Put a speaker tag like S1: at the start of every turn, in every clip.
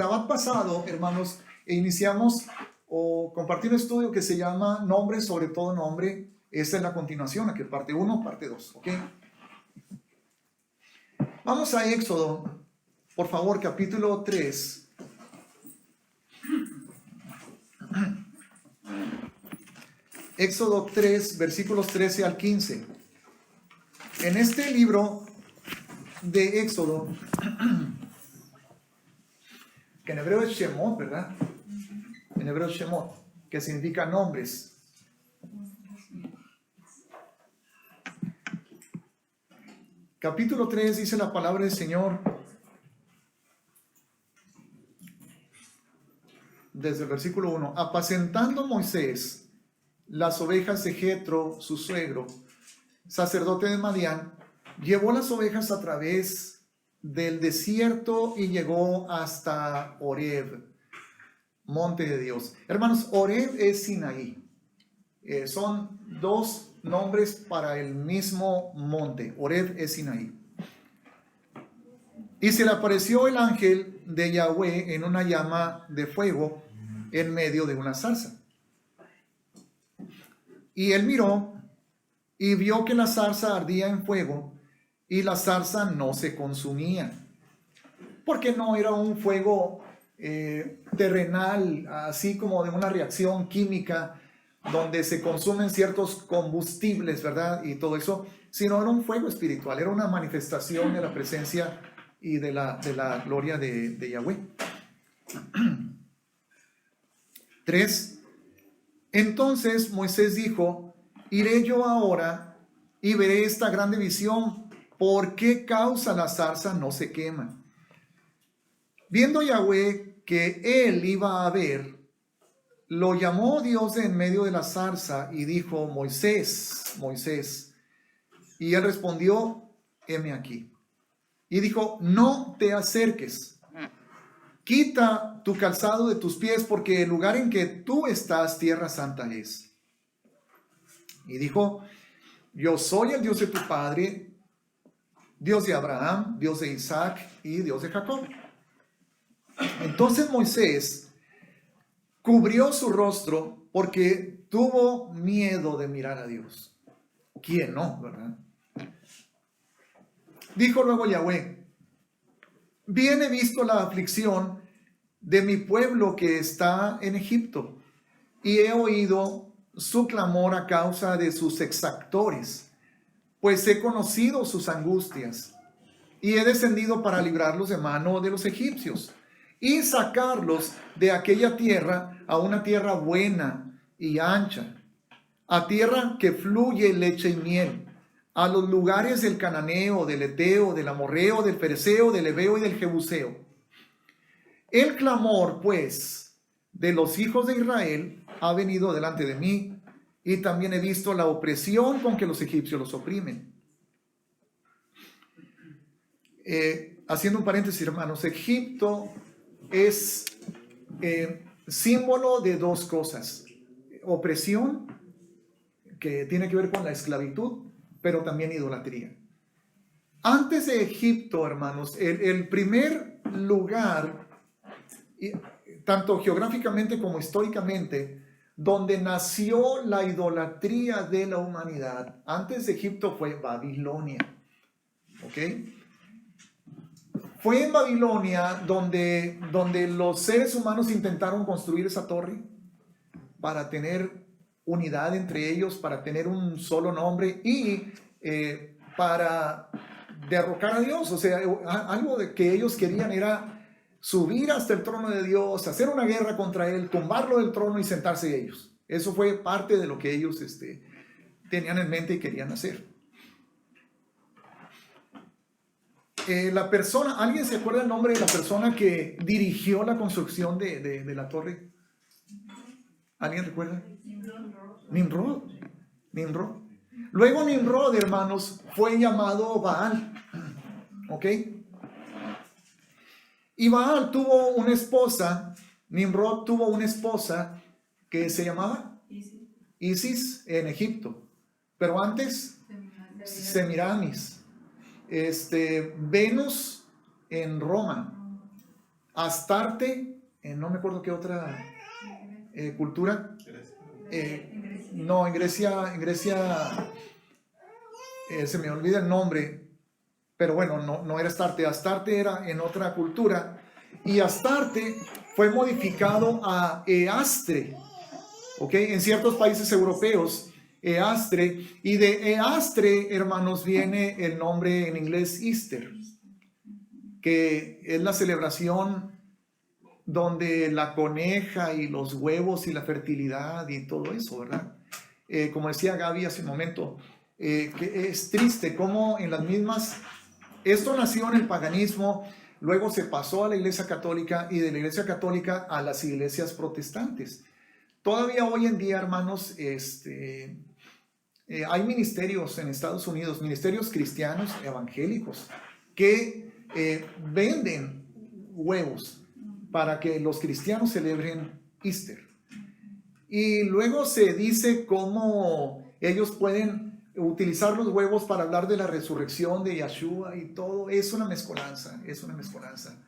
S1: Shabbat pasado, hermanos, iniciamos o compartí un estudio que se llama Nombre sobre todo nombre. Esta es la continuación, aquí parte 1, parte 2, ¿ok? Vamos a Éxodo, por favor, capítulo 3. Éxodo 3, versículos 13 al 15. En este libro de Éxodo, que en hebreo es Shemot, ¿verdad? En hebreo es Shemot, que significa nombres. Capítulo 3 dice la palabra del Señor desde el versículo 1. Apacentando Moisés las ovejas de Jetro, su suegro, sacerdote de Madián, llevó las ovejas a través del desierto y llegó hasta Horeb, monte de Dios. Hermanos, Horeb es Sinaí. Son dos nombres para el mismo monte. Horeb es Sinaí. Y se le apareció el ángel de Yahweh en una llama de fuego en medio de una zarza. Y él miró y vio que la zarza ardía en fuego y la zarza no se consumía, porque no era un fuego terrenal, así como de una reacción química donde se consumen ciertos combustibles, ¿verdad? Y todo eso, sino era un fuego espiritual, era una manifestación de la presencia y de la gloria de Yahweh. 3. Entonces Moisés dijo: iré yo ahora y veré esta grande visión, ¿por qué causa la zarza no se quema? Viendo Yahweh que él iba a ver, lo llamó Dios de en medio de la zarza y dijo: Moisés, Moisés. Y él respondió: heme aquí. Y dijo: no te acerques, quita tu calzado de tus pies, porque el lugar en que tú estás, tierra santa es. Y dijo: yo soy el Dios de tu padre, Dios de Abraham, Dios de Isaac y Dios de Jacob. Entonces Moisés cubrió su rostro porque tuvo miedo de mirar a Dios. ¿Quién no, verdad? Dijo luego Yahweh: bien he visto la aflicción de mi pueblo que está en Egipto, y he oído su clamor a causa de sus exactores, pues he conocido sus angustias, y he descendido para librarlos de mano de los egipcios, y sacarlos de aquella tierra a una tierra buena y ancha, a tierra que fluye leche y miel, a los lugares del cananeo, del eteo, del amorreo, del fereceo, del heveo y del jebuseo. El clamor, pues, de los hijos de Israel ha venido delante de mí, y también he visto la opresión con que los egipcios los oprimen. Haciendo un paréntesis, hermanos, Egipto es símbolo de dos cosas: opresión, que tiene que ver con la esclavitud, pero también idolatría. Antes de Egipto, hermanos, el primer lugar, tanto geográficamente como históricamente, donde nació la idolatría de la humanidad, antes de Egipto, fue Babilonia. ¿Ok? Fue en Babilonia donde los seres humanos intentaron construir esa torre para tener unidad entre ellos, para tener un solo nombre y para derrocar a Dios. O sea, algo de que ellos querían era subir hasta el trono de Dios, hacer una guerra contra él, tumbarlo del trono y sentarse ellos. Eso fue parte de lo que ellos tenían en mente y querían hacer. La persona, ¿alguien se acuerda el nombre de la persona que dirigió la construcción de la torre? ¿Alguien recuerda? Nimrod. Luego Nimrod, hermanos, fue llamado Baal. ¿Ok? Y Baal tuvo una esposa, Nimrod tuvo una esposa que se llamaba Isis en Egipto. Pero antes, Semiramis. Venus en Roma. Astarte, no me acuerdo qué otra cultura. No, en Grecia se me olvida el nombre, pero bueno, no era Astarte. Astarte era en otra cultura, y Astarte fue modificado a Eastre, ¿ok? En ciertos países europeos, Eastre, y de Eastre, hermanos, viene el nombre en inglés Easter, que es la celebración donde la coneja y los huevos y la fertilidad y todo eso, ¿verdad? Como decía Gaby hace un momento, que es triste cómo en las mismas, esto nació en el paganismo, luego se pasó a la Iglesia Católica y de la Iglesia Católica a las iglesias protestantes. Todavía hoy en día, hermanos, hay ministerios en Estados Unidos, ministerios cristianos evangélicos, que venden huevos para que los cristianos celebren Easter. Y luego se dice cómo ellos pueden utilizar los huevos para hablar de la resurrección de Yeshua y todo. Es una mezcolanza, es una mezcolanza.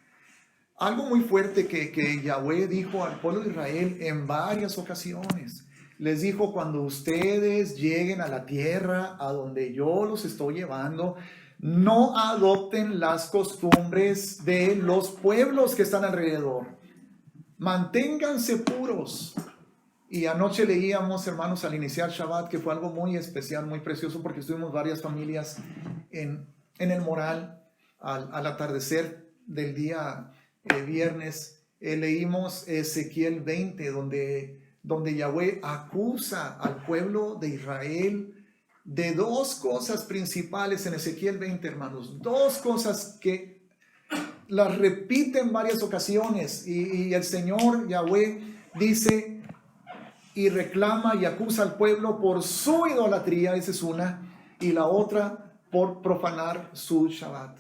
S1: Algo muy fuerte que Yahweh dijo al pueblo de Israel en varias ocasiones. Les dijo: cuando ustedes lleguen a la tierra a donde yo los estoy llevando, no adopten las costumbres de los pueblos que están alrededor. Manténganse puros. Y anoche leíamos, hermanos, al iniciar Shabbat, que fue algo muy especial, muy precioso, porque estuvimos varias familias en el Moral al atardecer del día viernes. Leímos Ezequiel 20, donde Yahweh acusa al pueblo de Israel de dos cosas principales en Ezequiel 20, hermanos. Dos cosas que las repite en varias ocasiones. Y el Señor Yahweh dice y reclama y acusa al pueblo por su idolatría, esa es una. Y la otra, por profanar su Shabbat.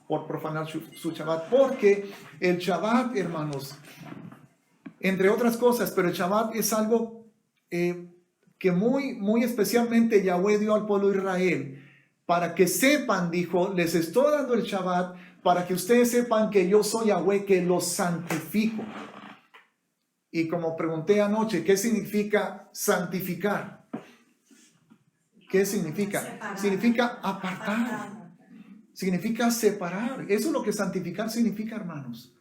S1: Por profanar su Shabbat. Porque el Shabbat, hermanos, entre otras cosas, pero el Shabbat es algo que muy especialmente Yahweh dio al pueblo de Israel, para que sepan, dijo: les estoy dando el Shabbat para que ustedes sepan que yo soy Yahweh, que los santifico. Y como pregunté anoche, ¿qué significa santificar? ¿Qué significa?
S2: Separar.
S1: Significa apartar, significa separar. Eso es lo que santificar significa, hermanos.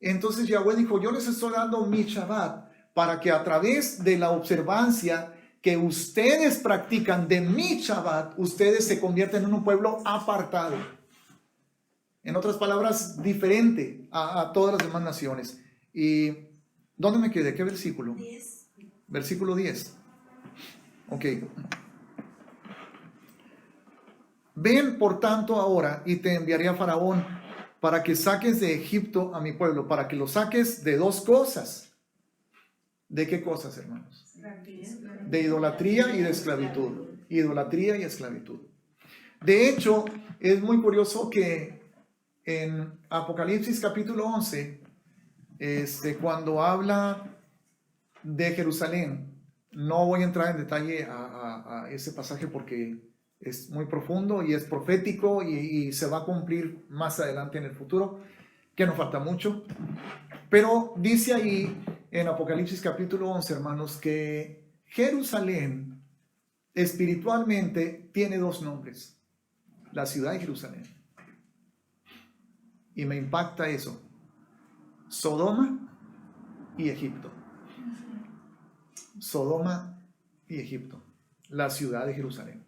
S1: Entonces Yahweh dijo: yo les estoy dando mi Shabbat para que a través de la observancia que ustedes practican de mi Shabbat, ustedes se convierten en un pueblo apartado. En otras palabras, diferente a todas las demás naciones. ¿Y dónde me quedé? ¿Qué versículo?
S2: 10.
S1: Versículo 10. Ok. Ven, por tanto, ahora, y te enviaré a Faraón para que saques de Egipto a mi pueblo, para que lo saques de dos cosas. ¿De qué cosas, hermanos? De idolatría y de esclavitud. Idolatría y esclavitud. De hecho, es muy curioso que en Apocalipsis capítulo 11, cuando habla de Jerusalén, no voy a entrar en detalle a ese pasaje porque es muy profundo y es profético y se va a cumplir más adelante en el futuro, que nos falta mucho. Pero dice ahí en Apocalipsis capítulo 11, hermanos, que Jerusalén espiritualmente tiene dos nombres: la ciudad de Jerusalén. Y me impacta eso: Sodoma y Egipto. Sodoma y Egipto, la ciudad de Jerusalén.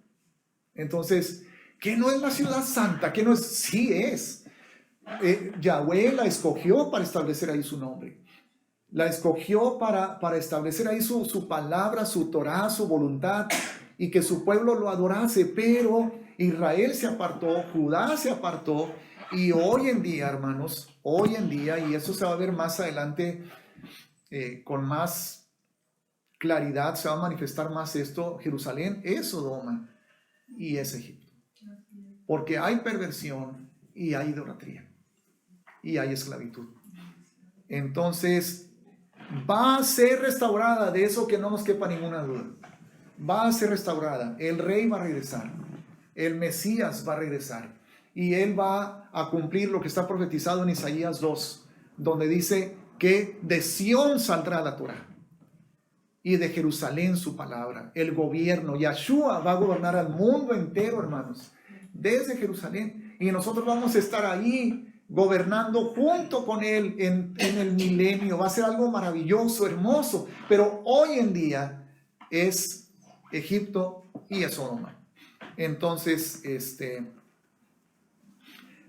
S1: Entonces, ¿qué no es la ciudad santa? ¿Qué no es? Sí es. Yahweh la escogió para establecer ahí su nombre. La escogió para establecer ahí su palabra, su Torah, su voluntad, y que su pueblo lo adorase. Pero Israel se apartó, Judá se apartó, y hoy en día, hermanos, hoy en día, y eso se va a ver más adelante con más claridad, se va a manifestar más esto: Jerusalén es Sodoma y es Egipto. Porque hay perversión y hay idolatría y hay esclavitud. Entonces, va a ser restaurada, de eso que no nos quepa ninguna duda. Va a ser restaurada. El rey va a regresar. El Mesías va a regresar. Y él va a cumplir lo que está profetizado en Isaías 2. donde dice que de Sión saldrá la Torá y de Jerusalén su palabra, el gobierno. Yahshua va a gobernar al mundo entero, hermanos, desde Jerusalén. Y nosotros vamos a estar ahí gobernando junto con Él en el milenio. Va a ser algo maravilloso, hermoso. Pero hoy en día es Egipto y es Sodoma. Entonces,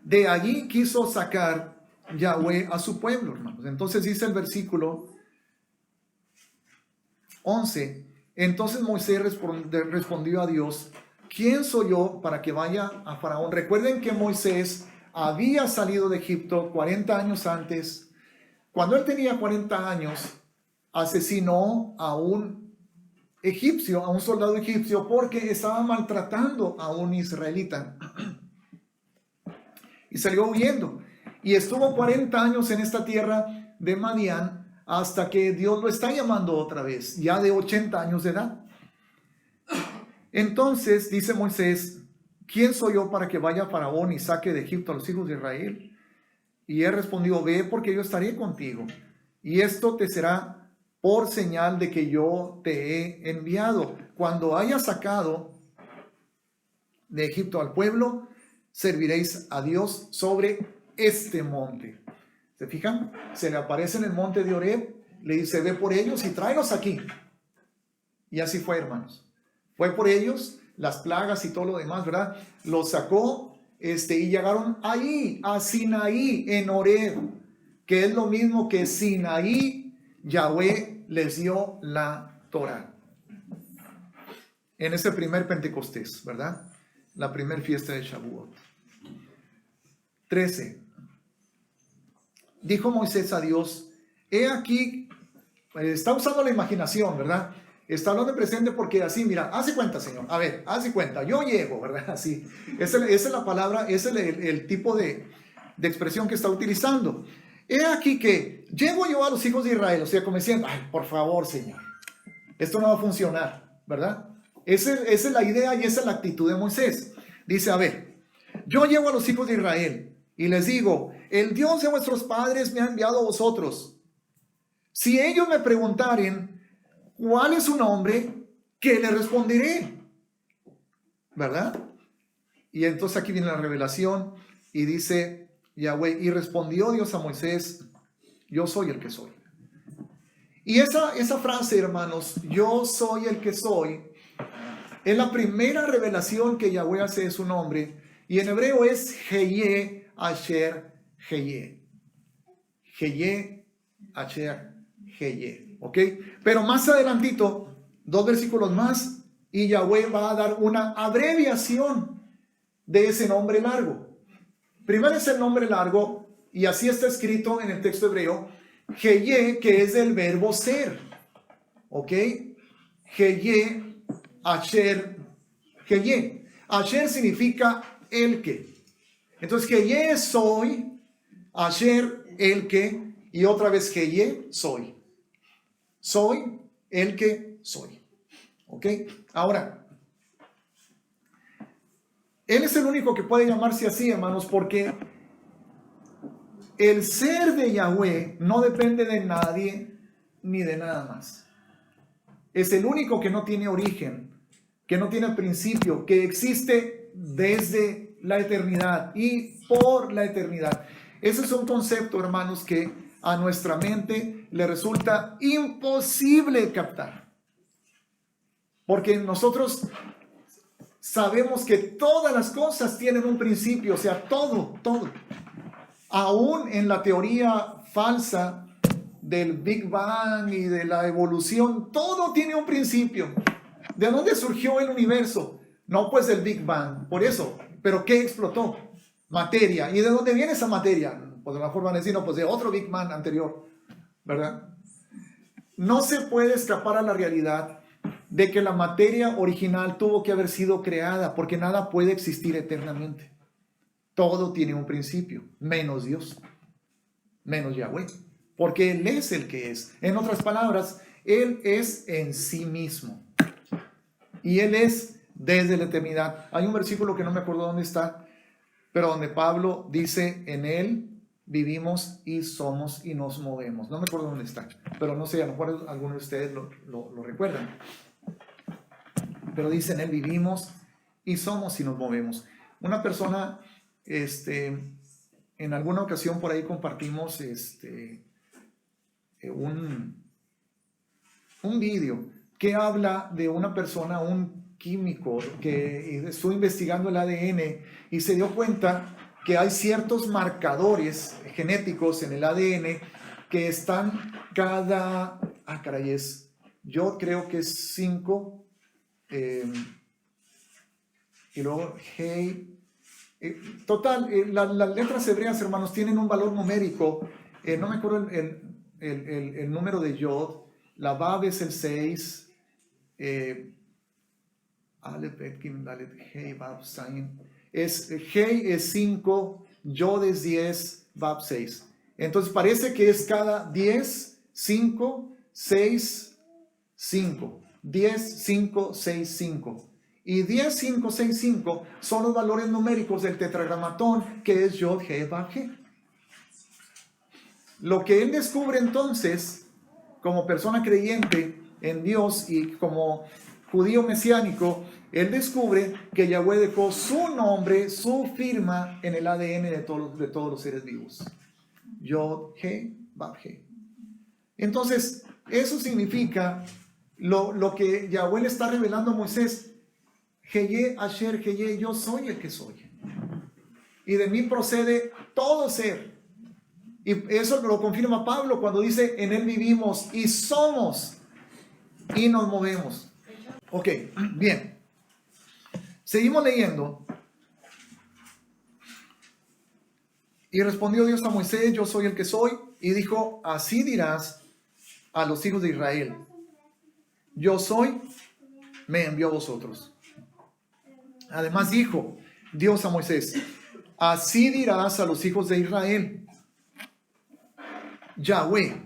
S1: de allí quiso sacar Yahweh a su pueblo, hermanos. Entonces dice el versículo 11. Entonces Moisés respondió a Dios: ¿quién soy yo para que vaya a Faraón? Recuerden que Moisés había salido de Egipto 40 años antes. Cuando él tenía 40 años, asesinó a un egipcio, a un soldado egipcio, porque estaba maltratando a un israelita. Y salió huyendo. Y estuvo 40 años en esta tierra de Madián, hasta que Dios lo está llamando otra vez, ya de 80 años de edad. Entonces dice Moisés: ¿quién soy yo para que vaya a Faraón y saque de Egipto a los hijos de Israel? Y él respondió: ve, porque yo estaré contigo, y esto te será por señal de que yo te he enviado. Cuando haya sacado de Egipto al pueblo, serviréis a Dios sobre este monte. ¿Se fijan? Se le aparece en el monte de Horeb, le dice: ve por ellos y tráelos aquí. Y así fue, hermanos. Fue por ellos, las plagas y todo lo demás, ¿verdad? Los sacó, y llegaron ahí, a Sinaí, en Horeb, que es lo mismo que Sinaí. Yahweh les dio la Torá. En ese primer Pentecostés, ¿verdad? La primera fiesta de Shavuot. 13. Dijo Moisés a Dios: he aquí, está usando la imaginación, ¿verdad? Está hablando de presente porque así, mira, hace cuenta, Señor. A ver, hace cuenta, yo llego, ¿verdad? Así. Esa es la palabra, ese es el tipo de expresión que está utilizando. He aquí que llego yo a los hijos de Israel, o sea, como diciendo: ay, por favor, Señor, esto no va a funcionar, ¿verdad? Esa es la idea y esa es la actitud de Moisés. Dice: a ver, yo llego a los hijos de Israel y les digo: el Dios de vuestros padres me ha enviado a vosotros. Si ellos me preguntaren ¿cuál es su nombre?, ¿qué le responderé? ¿Verdad? Y entonces aquí viene la revelación y dice Yahweh: y respondió Dios a Moisés: yo soy el que soy. Y esa frase, hermanos, yo soy el que soy, es la primera revelación que Yahweh hace de su nombre. Y en hebreo es Heye Asher Heye. Heye Asher Heye. ¿Ok? Pero más adelantito, 2 versículos más, y Yahweh va a dar una abreviación de ese nombre largo. Primero es el nombre largo, y así está escrito en el texto hebreo: Heye, que es del verbo ser. ¿Ok? Heye Asher Heye. Asher significa el que. Entonces, Heye es soy, Asher el que, y otra vez Heye soy. Soy el que soy. ¿Ok? Ahora, Él es el único que puede llamarse así, hermanos, porque el ser de Yahweh no depende de nadie ni de nada más. Es el único que no tiene origen, que no tiene principio, que existe desde la eternidad y por la eternidad. Ese es un concepto, hermanos, que a nuestra mente le resulta imposible captar. Porque nosotros sabemos que todas las cosas tienen un principio, o sea, todo. Aún en la teoría falsa del Big Bang y de la evolución, todo tiene un principio. ¿De dónde surgió el universo? No, pues del Big Bang, por eso. ¿Pero qué explotó? Materia. ¿Y de dónde viene esa materia? Pues de la forma de decir, no, pues de otro Big Bang anterior, ¿verdad? No se puede escapar a la realidad de que la materia original tuvo que haber sido creada, porque nada puede existir eternamente. Todo tiene un principio, menos Dios, menos Yahweh, porque Él es el que es. En otras palabras, Él es en sí mismo. Y Él es desde la eternidad. Hay un versículo que no me acuerdo dónde está, pero donde Pablo dice: en Él vivimos y somos y nos movemos. No me acuerdo dónde está, pero no sé, a lo mejor algunos de ustedes lo recuerdan. Pero dice en él vivimos y somos y nos movemos. Una persona, en alguna ocasión por ahí compartimos un vídeo que habla de una persona, un químico que estuvo investigando el ADN y se dio cuenta que hay ciertos marcadores genéticos en el ADN que están yo creo que es 5, y luego total, las letras hebreas, hermanos, tienen un valor numérico, no me acuerdo el número de Yod, la Vav es el 6, Aleph, Bet, Gimel, Dalet, Hei, Vav, Zayin, Hei es 5, Yod es 10, Vav 6. Entonces parece que es cada 10, 5, 6, 5. 10, 5, 6, 5. Y 10, 5, 6, 5 son los valores numéricos del tetragramatón, que es Yod, He, Vav, He. Lo que él descubre entonces, como persona creyente en Dios y como judío mesiánico, él descubre que Yahweh dejó su nombre, su firma en el ADN de todos los seres vivos. Yod, He, Vav, He. Entonces, eso significa lo que Yahweh le está revelando a Moisés. Heye, Asher, Heye, yo soy el que soy. Y de mí procede todo ser. Y eso lo confirma Pablo cuando dice, en él vivimos y somos y nos movemos. Ok, bien. Seguimos leyendo. Y respondió Dios a Moisés, yo soy el que soy. Y dijo, así dirás a los hijos de Israel, yo soy, me envió a vosotros. Además dijo Dios a Moisés, así dirás a los hijos de Israel, Yahweh,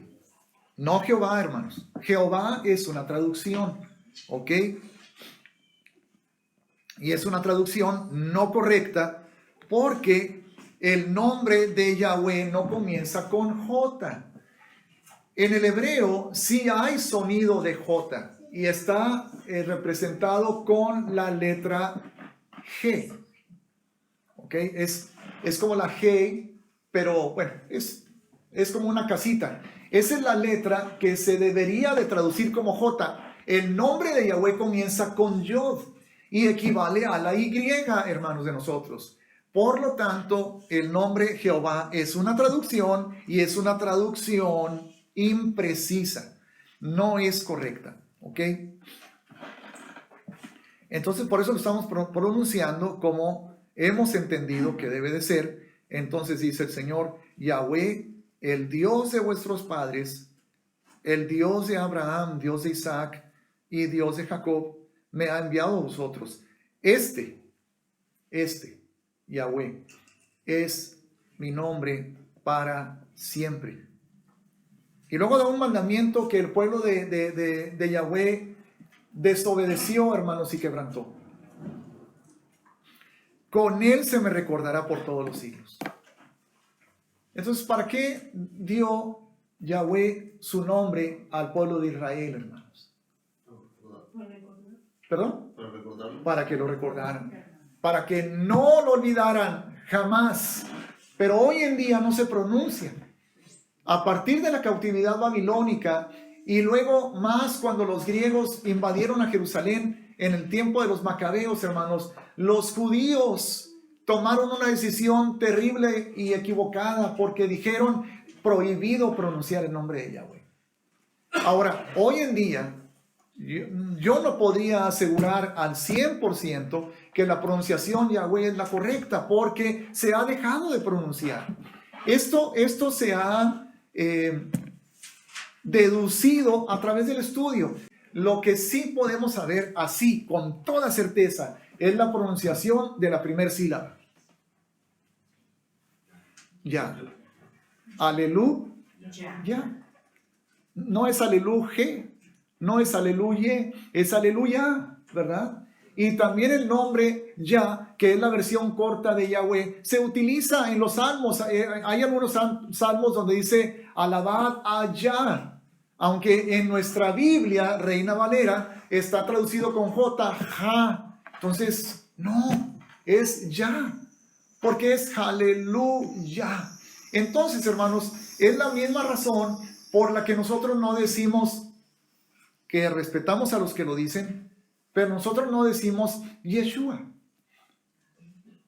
S1: no Jehová, hermanos. Jehová es una traducción, ¿ok? Y es una traducción no correcta porque el nombre de Yahweh no comienza con J. En el hebreo sí hay sonido de J y está representado con la letra G. ¿Ok? Es como la G, pero bueno, es como una casita. Esa es la letra que se debería de traducir como J. El nombre de Yahweh comienza con Yod y equivale a la Y, hermanos de nosotros. Por lo tanto, el nombre Jehová es una traducción y es una traducción imprecisa. No es correcta. ¿Ok? Entonces, por eso lo estamos pronunciando como hemos entendido que debe de ser. Entonces dice el Señor, Yahweh, el Dios de vuestros padres, el Dios de Abraham, Dios de Isaac y Dios de Jacob, me ha enviado a vosotros. Este, Yahweh, es mi nombre para siempre. Y luego da un mandamiento que el pueblo de Yahweh desobedeció, hermanos, y quebrantó. Con él se me recordará por todos los siglos. Entonces, ¿para qué dio Yahweh su nombre al pueblo de Israel, hermanos? ¿Perdón?
S2: Para recordarlo.
S1: Para que lo recordaran. Para que no lo olvidaran jamás. Pero hoy en día no se pronuncia. A partir de la cautividad babilónica y luego más cuando los griegos invadieron a Jerusalén en el tiempo de los macabeos, hermanos, los judíos tomaron una decisión terrible y equivocada porque dijeron prohibido pronunciar el nombre de Yahweh. Ahora, hoy en día, yo no podría asegurar al 100% que la pronunciación Yahweh es la correcta porque se ha dejado de pronunciar. Esto se ha deducido a través del estudio. Lo que sí podemos saber así, con toda certeza, es la pronunciación de la primera sílaba. Ya. Aleluya. No es aleluya, no es aleluya, es aleluya, ¿verdad? Y también el nombre Yah, que es la versión corta de Yahweh, se utiliza en los salmos. Hay algunos salmos donde dice alabad a Yah, aunque en nuestra Biblia, Reina Valera, está traducido con J, Ja. Entonces, no, es Yah, porque es aleluya. Entonces, hermanos, es la misma razón por la que nosotros no decimos que respetamos a los que lo dicen, pero nosotros no decimos Yeshua.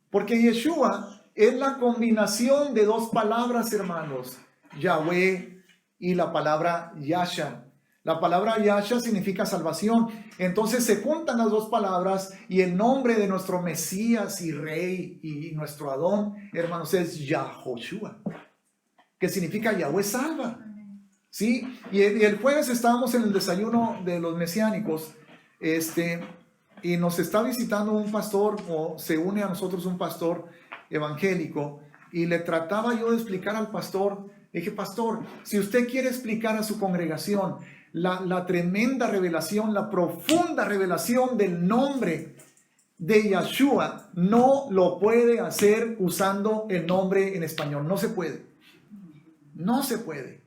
S1: Porque Yeshua es la combinación de dos palabras, hermanos, Yahweh y la palabra Yasha. La palabra Yasha significa salvación. Entonces se juntan las dos palabras y el nombre de nuestro Mesías y Rey y nuestro Adón, hermanos, es Yahoshua, que significa Yahweh salva. ¿Sí? Y el jueves estábamos en el desayuno de los mesiánicos, y nos está visitando un pastor, o se une a nosotros un pastor evangélico, y le trataba yo de explicar al pastor. Le dije, pastor, si usted quiere explicar a su congregación la tremenda revelación, la profunda revelación del nombre de Yeshua, no lo puede hacer usando el nombre en español. No se puede. No se puede.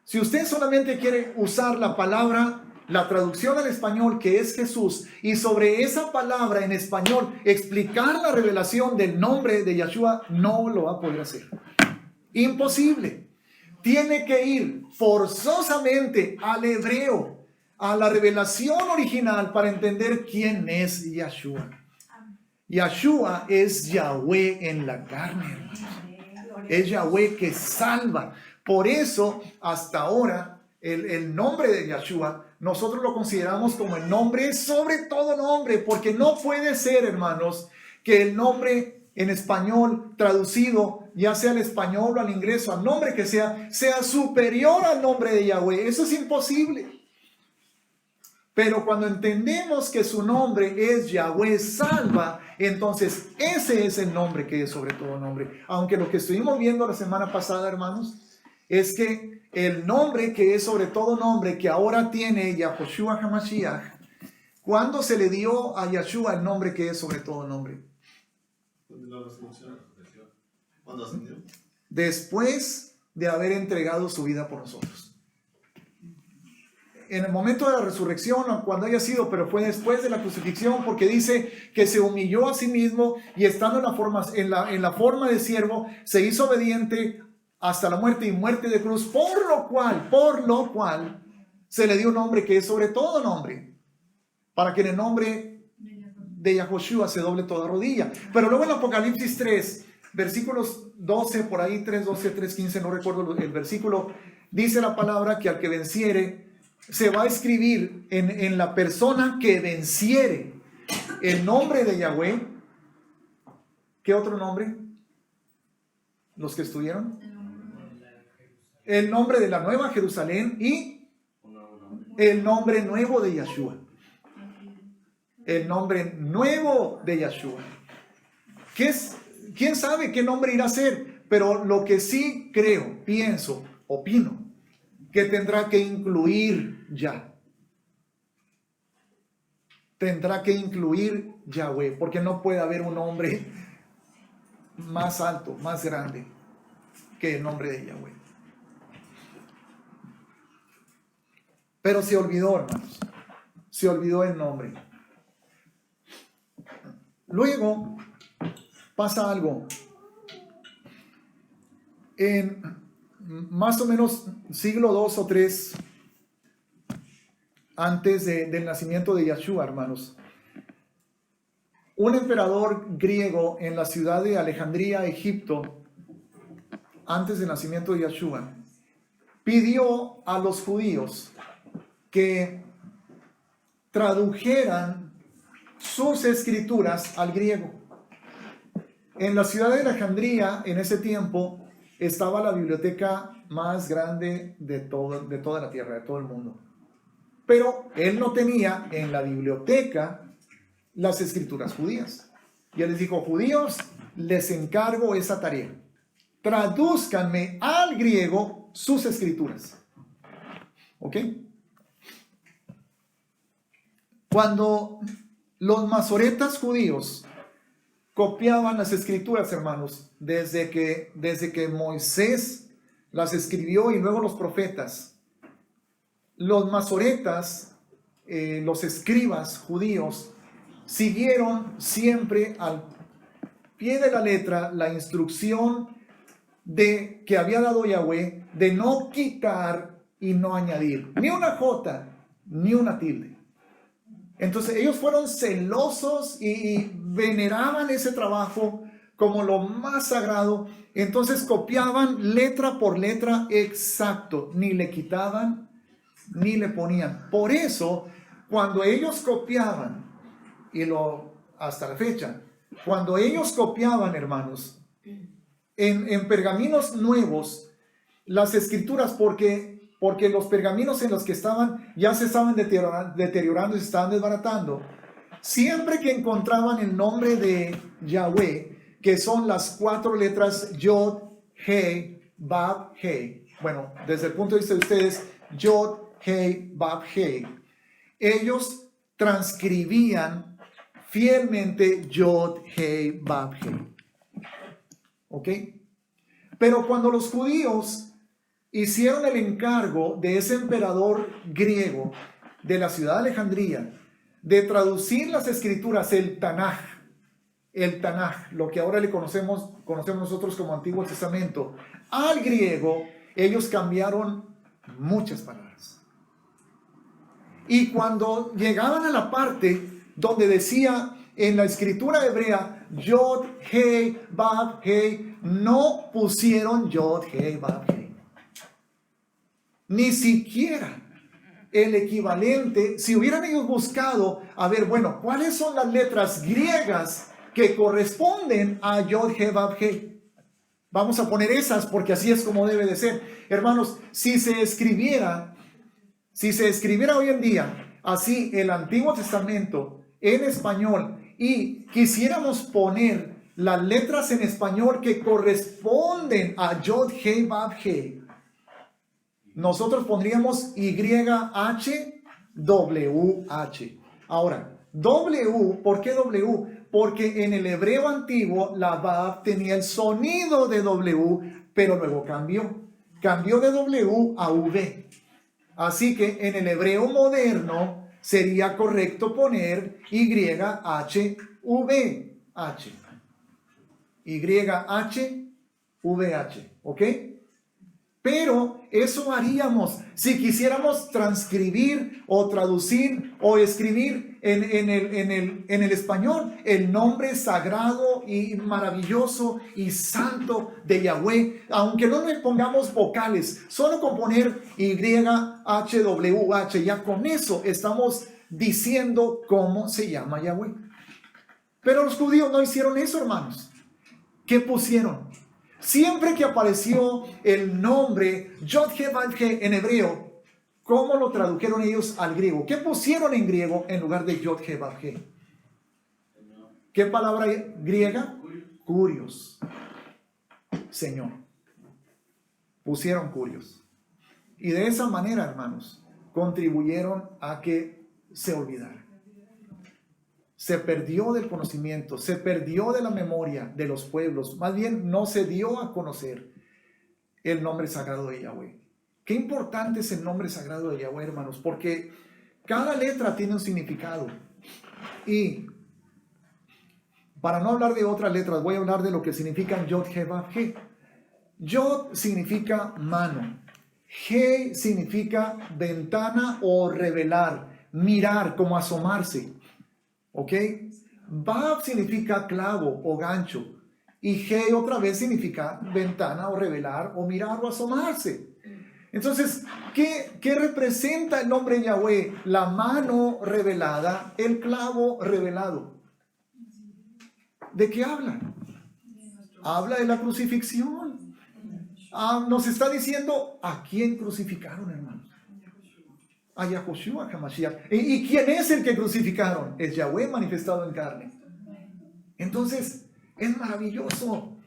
S1: Si usted solamente quiere usar la palabra, la traducción al español, que es Jesús, y sobre esa palabra en español explicar la revelación del nombre de Yeshua, no lo va a poder hacer. Imposible. Tiene que ir forzosamente al hebreo, a la revelación original, para entender quién es Yeshua. Yeshua es Yahweh en la carne, hermanos. Es Yahweh que salva. Por eso, hasta ahora, el nombre de Yeshua, nosotros lo consideramos como el nombre sobre todo nombre, porque no puede ser, hermanos, que el nombre en español traducido, ya sea al español o al inglés o al nombre que sea superior al nombre de Yahweh. Eso es imposible. Pero cuando entendemos que su nombre es Yahweh salva, entonces ese es el nombre que es sobre todo nombre. Aunque lo que estuvimos viendo la semana pasada, hermanos, es que el nombre que es sobre todo nombre, que ahora tiene Yahoshua HaMashiach, ¿cuándo se le dio a Yeshua el nombre que es sobre todo nombre?
S2: ¿Cuándo ascendió?
S1: Después de haber entregado su vida por nosotros. En el momento de la resurrección, o cuando haya sido, pero fue después de la crucifixión, porque dice que se humilló a sí mismo y estando en la forma de siervo, se hizo obediente hasta la muerte y muerte de cruz, por lo cual se le dio un nombre que es sobre todo nombre, para que en el nombre de Yahoshua se doble toda rodilla. Pero luego en Apocalipsis 3, versículos 12, por ahí 3:12, 3:15, no recuerdo el versículo, dice la palabra que al que venciere, se va a escribir en la persona que venciere el nombre de Yahweh. ¿Qué otro nombre? ¿Los que estuvieron? El nombre de la Nueva Jerusalén y el nombre nuevo de Yeshua. El nombre nuevo de Yeshua. ¿Quién sabe qué nombre irá a ser? Pero lo que sí creo, pienso, opino, que tendrá que incluir Yah. Tendrá que incluir Yahweh, porque no puede haber un nombre más alto, más grande que el nombre de Yahweh. Pero se olvidó, hermanos. Se olvidó el nombre. Luego pasa algo. En más o menos siglo 2 o 3 antes del nacimiento de Yeshua, hermanos, un emperador griego en la ciudad de Alejandría, Egipto, antes del nacimiento de Yeshua, pidió a los judíos que tradujeran sus escrituras al griego. En la ciudad de Alejandría, en ese tiempo, estaba la biblioteca más grande de toda la tierra, de todo el mundo. Pero él no tenía en la biblioteca las escrituras judías. Y él les dijo, judíos, les encargo esa tarea. Tradúzcanme al griego sus escrituras. ¿Ok? Cuando Los masoretas judíos copiaban las escrituras, hermanos, desde que Moisés las escribió y luego los profetas. Los masoretas, los escribas judíos, siguieron siempre al pie de la letra la instrucción que había dado Yahweh de no quitar y no añadir ni una jota ni una tilde. Entonces ellos fueron celosos y veneraban ese trabajo como lo más sagrado. Entonces copiaban letra por letra exacto, ni le quitaban ni le ponían. Por eso, cuando ellos copiaban, hasta la fecha, cuando ellos copiaban, hermanos, en pergaminos nuevos, las escrituras, porque los pergaminos en los que estaban ya se estaban deteriorando y se estaban desbaratando, siempre que encontraban el nombre de Yahweh, que son las 4 letras Yod, Hei, Bab, Hei. Bueno, desde el punto de vista de ustedes, Yod, Hei, Bab, Hei. Ellos transcribían fielmente Yod, Hei, Bab, Hei. ¿Ok? Pero cuando los judíos hicieron el encargo de ese emperador griego de la ciudad de Alejandría de traducir las escrituras, el Tanaj, lo que ahora le conocemos nosotros como Antiguo Testamento, al griego, ellos cambiaron muchas palabras. Y cuando llegaban a la parte donde decía en la escritura hebrea Yod, Hei, Bab, Hei, no pusieron Yod, Hei, Bab, Hei. Ni siquiera el equivalente, si hubieran ellos buscado, a ver, bueno, ¿cuáles son las letras griegas que corresponden a Yod, He, Bab, He? Vamos a poner esas porque así es como debe de ser. Hermanos, si se escribiera hoy en día así el Antiguo Testamento en español y quisiéramos poner las letras en español que corresponden a Yod, He, Bab, He, nosotros pondríamos YHWH. Ahora, W, ¿por qué W? Porque en el hebreo antiguo la Bab tenía el sonido de W, pero luego cambió de W a V. Así que en el hebreo moderno sería correcto poner YHVH. YHVH, ¿ok? Pero eso haríamos si quisiéramos transcribir o traducir o escribir en el español el nombre sagrado y maravilloso y santo de Yahweh, aunque no le pongamos vocales, solo con poner YHWH, ya con eso estamos diciendo cómo se llama Yahweh. Pero los judíos no hicieron eso, hermanos. ¿Qué pusieron? Siempre que apareció el nombre Yod-He-Vav-He en hebreo, ¿cómo lo tradujeron ellos al griego? ¿Qué pusieron en griego en lugar de Yod-He-Vav-He? ¿Qué palabra griega? Curios. Señor. Pusieron curios. Y de esa manera, hermanos, contribuyeron a que se olvidara. Se perdió del conocimiento, se perdió de la memoria de los pueblos, más bien no se dio a conocer el nombre sagrado de Yahweh. Qué importante es el nombre sagrado de Yahweh, hermanos, porque cada letra tiene un significado. Y para no hablar de otras letras, voy a hablar de lo que significan Yod, He, Vav, He. Yod significa mano, He significa ventana o revelar, mirar, como asomarse. ¿Ok? Bab significa clavo o gancho. Y He otra vez significa ventana o revelar o mirar o asomarse. Entonces, ¿qué representa el nombre Yahweh? La mano revelada, el clavo revelado. ¿De qué habla? Habla de la crucifixión. Nos está diciendo a quién crucificaron, hermanos. A Yahushua HaMashiach. ¿Y quién es el que crucificaron? Es Yahweh manifestado en carne. Entonces, es maravilloso.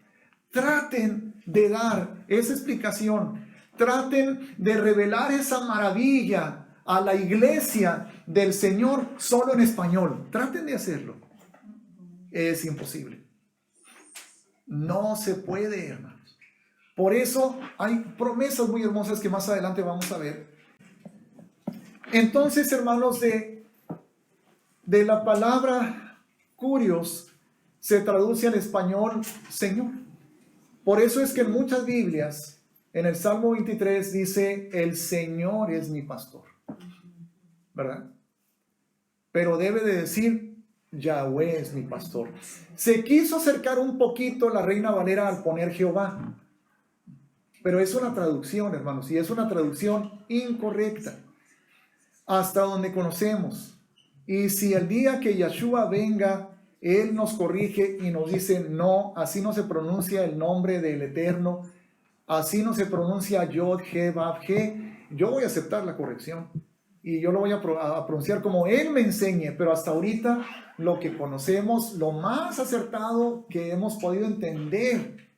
S1: Traten de dar esa explicación. Traten de revelar esa maravilla a la iglesia del Señor solo en español. Traten de hacerlo. Es imposible. No se puede, hermanos. Por eso hay promesas muy hermosas que más adelante vamos a ver. Entonces, hermanos, de la palabra curios se traduce al español Señor. Por eso es que en muchas Biblias, en el Salmo 23 dice, el Señor es mi pastor, ¿verdad? Pero debe de decir, Yahweh es mi pastor. Se quiso acercar un poquito la Reina Valera al poner Jehová, pero es una traducción, hermanos, y es una traducción incorrecta, hasta donde conocemos. Y si el día que Yeshua venga, Él nos corrige y nos dice, no, así no se pronuncia el nombre del Eterno, así no se pronuncia Yod, He, Vav, He, yo voy a aceptar la corrección y yo lo voy a pronunciar como Él me enseñe, pero hasta ahorita lo que conocemos, lo más acertado que hemos podido entender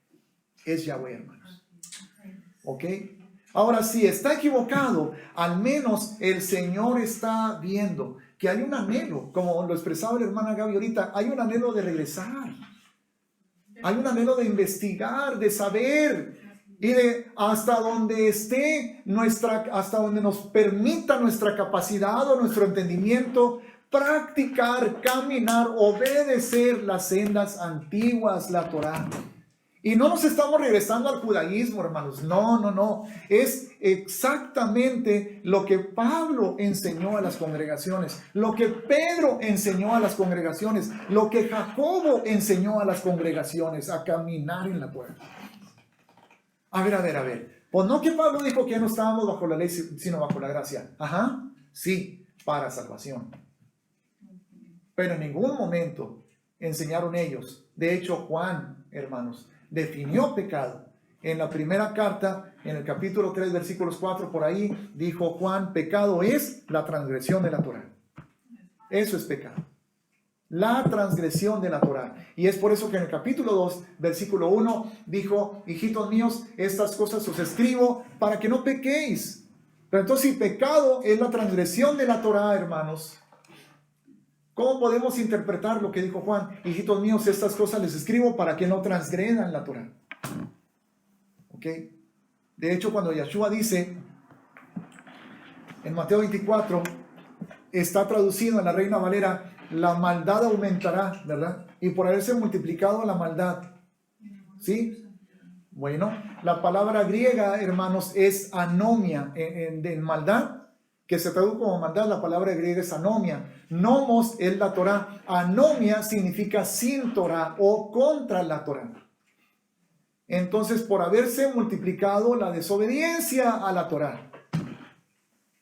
S1: es Yahweh, hermanos. ¿Ok? Ahora, si está equivocado, al menos el Señor está viendo que hay un anhelo, como lo expresaba la hermana Gaby ahorita, hay un anhelo de regresar, hay un anhelo de investigar, de saber, y de hasta donde esté hasta donde nos permita nuestra capacidad o nuestro entendimiento, practicar, caminar, obedecer las sendas antiguas, la Torá. Y no nos estamos regresando al judaísmo, hermanos. No. Es exactamente lo que Pablo enseñó a las congregaciones, lo que Pedro enseñó a las congregaciones, lo que Jacobo enseñó a las congregaciones, a caminar en la Torá. A ver. Pues no que Pablo dijo que ya no estábamos bajo la ley, sino bajo la gracia. Ajá, sí, para salvación. Pero en ningún momento enseñaron ellos. De hecho, Juan, hermanos, definió pecado. En la primera carta, en el capítulo 3, versículos 4, por ahí, dijo Juan, pecado es la transgresión de la Torá. Eso es pecado. La transgresión de la Torá. Y es por eso que en el capítulo 2, versículo 1, dijo, hijitos míos, estas cosas os escribo para que no pequéis. Pero entonces, si pecado es la transgresión de la Torá, hermanos, ¿cómo podemos interpretar lo que dijo Juan? Hijitos míos, estas cosas les escribo para que no transgredan la Torá. ¿Ok? De hecho, cuando Yeshua dice, en Mateo 24, está traducido en la Reina Valera, la maldad aumentará, ¿verdad? Y por haberse multiplicado la maldad. ¿Sí? Bueno, la palabra griega, hermanos, es anomia en maldad. Que se traduce como maldad, la palabra griega es anomia. Nomos es la Torá. Anomia significa sin Torá o contra la Torá. Entonces, por haberse multiplicado la desobediencia a la Torá,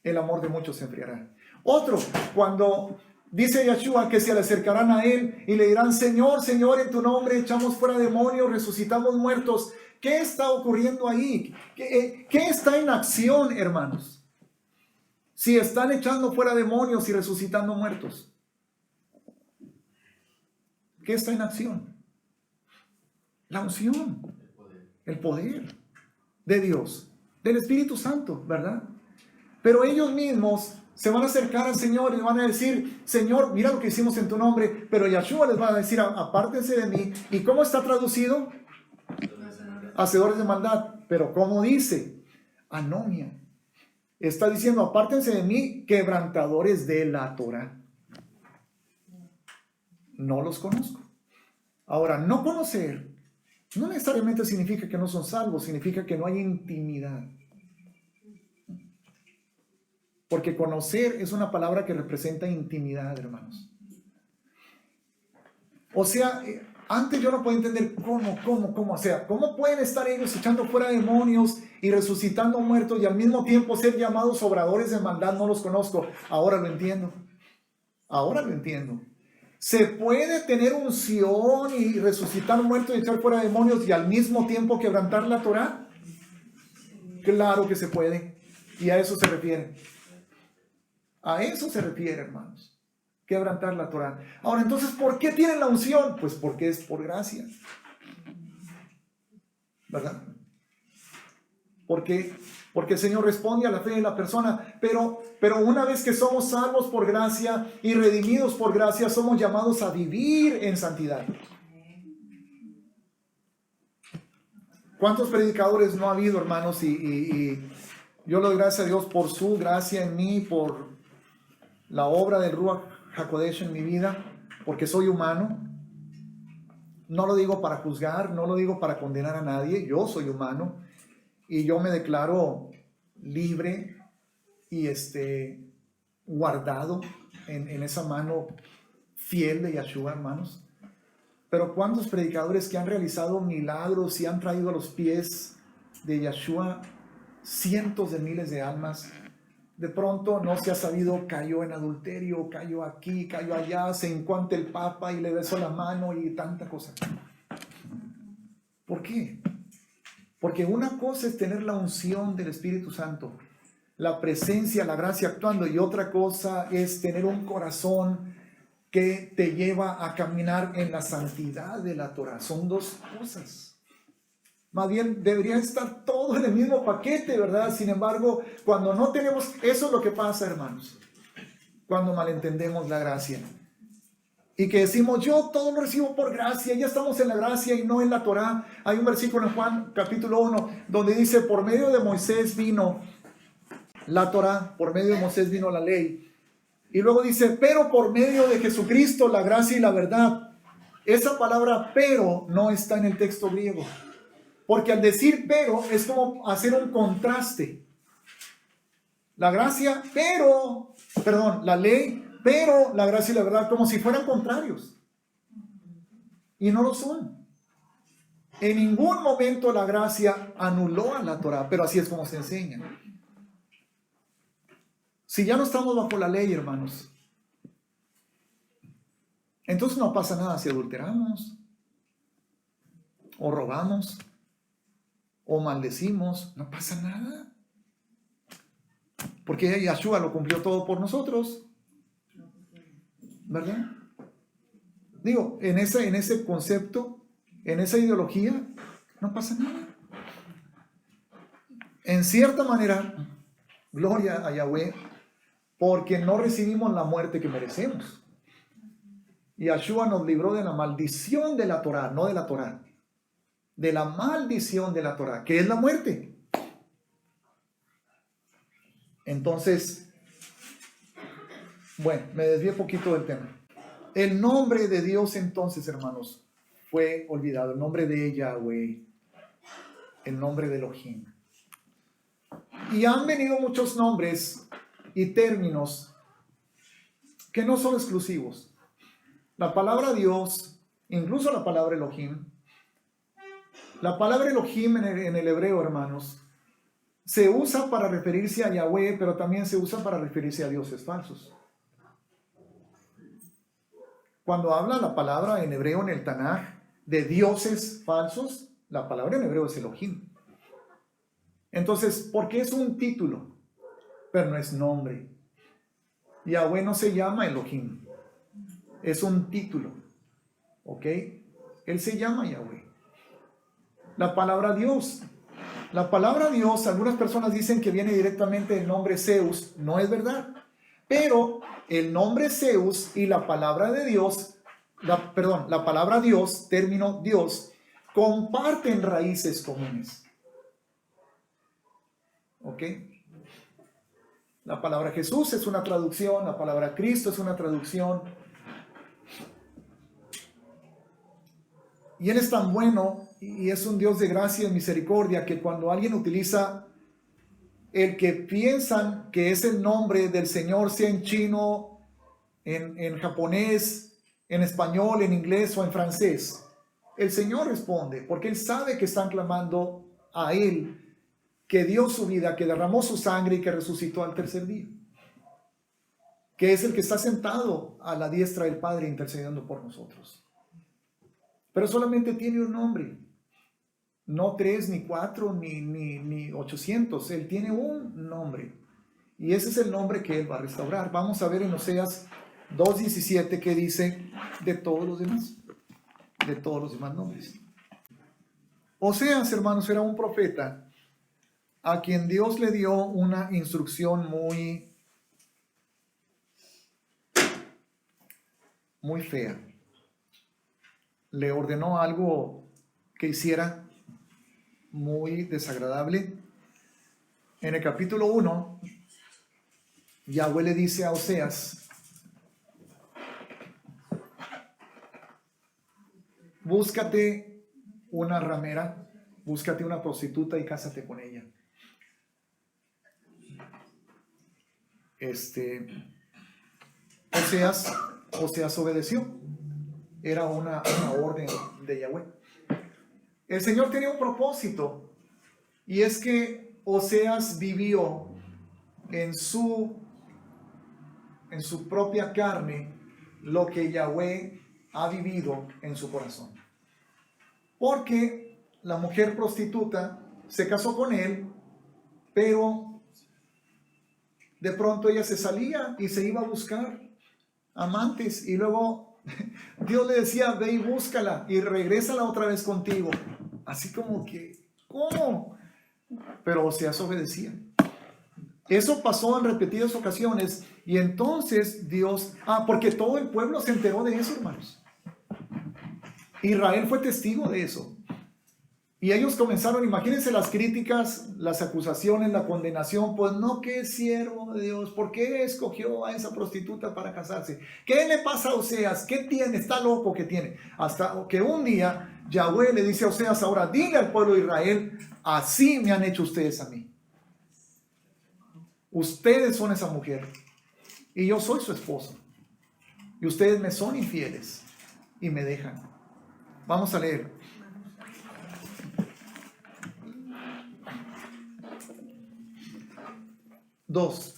S1: el amor de muchos se enfriará. Otro, cuando dice Yeshua que se le acercarán a él y le dirán, Señor, Señor, en tu nombre echamos fuera demonios, resucitamos muertos. ¿Qué está ocurriendo ahí? ¿Qué está en acción, hermanos? Si están echando fuera demonios y resucitando muertos, ¿qué está en acción? La unción, el poder de Dios, del Espíritu Santo, ¿verdad? Pero ellos mismos se van a acercar al Señor y le van a decir, Señor, mira lo que hicimos en tu nombre, pero Yeshua les va a decir, apártense de mí. ¿Y cómo está traducido? Hacedores de maldad. Pero ¿cómo dice? Anomia. Está diciendo, apártense de mí, quebrantadores de la Torá. No los conozco. Ahora, no conocer no necesariamente significa que no son salvos, significa que no hay intimidad. Porque conocer es una palabra que representa intimidad, hermanos. O sea, antes yo no podía entender cómo, o sea, ¿cómo pueden estar ellos echando fuera demonios y resucitando muertos y al mismo tiempo ser llamados obradores de maldad? No los conozco. Ahora lo entiendo. ¿Se puede tener unción y resucitar muertos y echar fuera demonios y al mismo tiempo quebrantar la Torá? Claro que se puede. Y a eso se refiere. A eso se refiere, hermanos. Quebrantar la Torá. Ahora, entonces, ¿por qué tienen la unción? Pues porque es por gracia. ¿Verdad? Porque porque el Señor responde a la fe de la persona, pero una vez que somos salvos por gracia y redimidos por gracia, somos llamados a vivir en santidad. ¿Cuántos predicadores no ha habido, hermanos? Y yo le doy gracias a Dios por su gracia en mí, por la obra del Ruach HaKodesh en mi vida, porque soy humano. No lo digo para juzgar, no lo digo para condenar a nadie. Yo soy humano y yo me declaro libre y guardado en esa mano fiel de Yeshua, hermanos. Pero ¿cuántos predicadores que han realizado milagros y han traído a los pies de Yeshua cientos de miles de almas? De pronto no se ha sabido, cayó en adulterio, cayó aquí, cayó allá, se encuentra el Papa y le besó la mano y tanta cosa. ¿Por qué? Porque una cosa es tener la unción del Espíritu Santo, la presencia, la gracia actuando, y otra cosa es tener un corazón que te lleva a caminar en la santidad de la Torah. Son dos cosas. Más bien debería estar todo en el mismo paquete, ¿verdad? Sin embargo, cuando no tenemos, eso es lo que pasa, hermanos, cuando malentendemos la gracia. Y que decimos, yo todo lo recibo por gracia, ya estamos en la gracia y no en la Torah. Hay un versículo en Juan capítulo 1 donde dice, por medio de Moisés vino la Torah, por medio de Moisés vino la ley. Y luego dice, pero por medio de Jesucristo la gracia y la verdad. Esa palabra pero no está en el texto griego. Porque al decir pero es como hacer un contraste. La gracia, la ley, pero la gracia y la verdad, como si fueran contrarios. Y no lo son. En ningún momento la gracia anuló a la Torah, pero así es como se enseña. Si ya no estamos bajo la ley, hermanos, entonces no pasa nada si adulteramos, o robamos, o maldecimos, no pasa nada. Porque Yeshua lo cumplió todo por nosotros, ¿verdad? Digo, en ese concepto, en esa ideología, no pasa nada. En cierta manera, gloria a Yahweh, porque no recibimos la muerte que merecemos. Yeshua nos libró de la maldición de la Torah, no de la Torah, de la maldición de la Torah, que es la muerte. Entonces, bueno, me desvié un poquito del tema. El nombre de Dios entonces, hermanos, fue olvidado. El nombre de Yahweh, el nombre de Elohim. Y han venido muchos nombres y términos que no son exclusivos. La palabra Dios, incluso la palabra Elohim, la palabra Elohim en el hebreo, hermanos, se usa para referirse a Yahweh, pero también se usa para referirse a dioses falsos. Cuando habla la palabra en hebreo en el Tanaj de dioses falsos, la palabra en hebreo es Elohim. Entonces, ¿por qué es un título? Pero no es nombre. Yahweh no se llama Elohim. Es un título. ¿Ok? Él se llama Yahweh. La palabra Dios. La palabra Dios, algunas personas dicen que viene directamente del nombre Zeus. No es verdad. Pero el nombre Zeus y la palabra de Dios, la palabra Dios, término Dios, comparten raíces comunes. ¿Ok? La palabra Jesús es una traducción, la palabra Cristo es una traducción. Y Él es tan bueno y es un Dios de gracia y misericordia que cuando alguien utiliza el que piensan que es el nombre del Señor, sea en chino, en japonés, en español, en inglés o en francés, el Señor responde porque Él sabe que están clamando a Él, que dio su vida, que derramó su sangre y que resucitó al tercer día, que es el que está sentado a la diestra del Padre intercediendo por nosotros. Pero solamente tiene un nombre, no 3, ni 4, ni 800, Él tiene un nombre, y ese es el nombre que Él va a restaurar. Vamos a ver en Oseas 2:17 que dice de todos los demás nombres. Oseas, hermanos, era un profeta a quien Dios le dio una instrucción muy fea. Le ordenó algo que hiciera muy desagradable. En el capítulo 1, Yahweh le dice a Oseas: búscate una ramera, búscate una prostituta y cásate con ella. Oseas obedeció. Era una orden de Yahweh. El Señor tenía un propósito, y es que Oseas vivió en su propia carne lo que Yahweh ha vivido en su corazón. Porque la mujer prostituta se casó con él, pero de pronto ella se salía y se iba a buscar amantes, y luego Dios le decía: ve y búscala y regrésala otra vez contigo. Así como que, ¿cómo? Pero Oseas obedecía. Eso pasó en repetidas ocasiones, y entonces Dios, porque todo el pueblo se enteró de eso, hermanos. Israel fue testigo de eso. Y ellos comenzaron, imagínense las críticas, las acusaciones, la condenación. Pues no, que es siervo de Dios, ¿por qué escogió a esa prostituta para casarse? ¿Qué le pasa a Oseas? ¿Qué tiene? ¿Está loco que tiene? Hasta que un día Yahweh le dice a Oseas: ahora dile al pueblo de Israel: así me han hecho ustedes a mí. Ustedes son esa mujer y yo soy su esposo, y ustedes me son infieles y me dejan. Vamos a leer. Dos.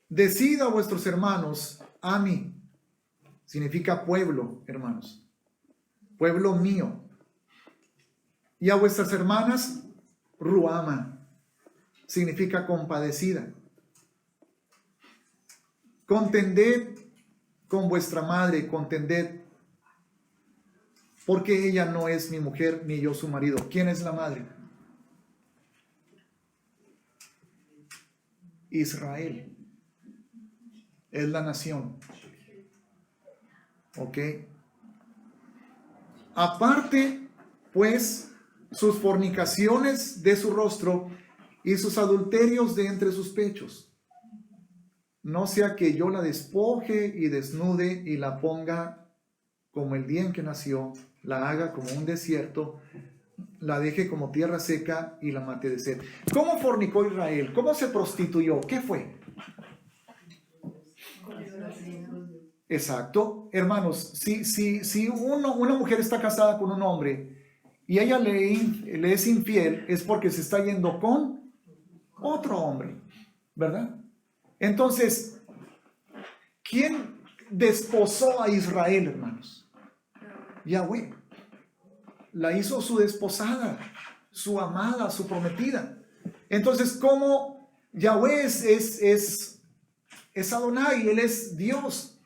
S1: Decid a vuestros hermanos, Ami, significa pueblo, hermanos, pueblo mío, y a vuestras hermanas, Ruama, significa compadecida. Contended con vuestra madre, contended, porque ella no es mi mujer, ni yo su marido. ¿Quién es la madre? Israel. Es la nación. ¿Ok? Aparte, pues, sus fornicaciones de su rostro y sus adulterios de entre sus pechos. No sea que yo la despoje y desnude y la ponga como el día en que nació, la haga como un desierto, la deje como tierra seca y la mate de sed. ¿Cómo fornicó Israel? ¿Cómo se prostituyó? ¿Qué fue? Exacto. Hermanos, si una mujer está casada con un hombre y ella le es infiel, es porque se está yendo con otro hombre, ¿verdad? Entonces, ¿quién desposó a Israel, hermanos? Yahweh. La hizo su desposada, su amada, su prometida. Entonces, ¿cómo Yahweh es Adonai? Él es Dios.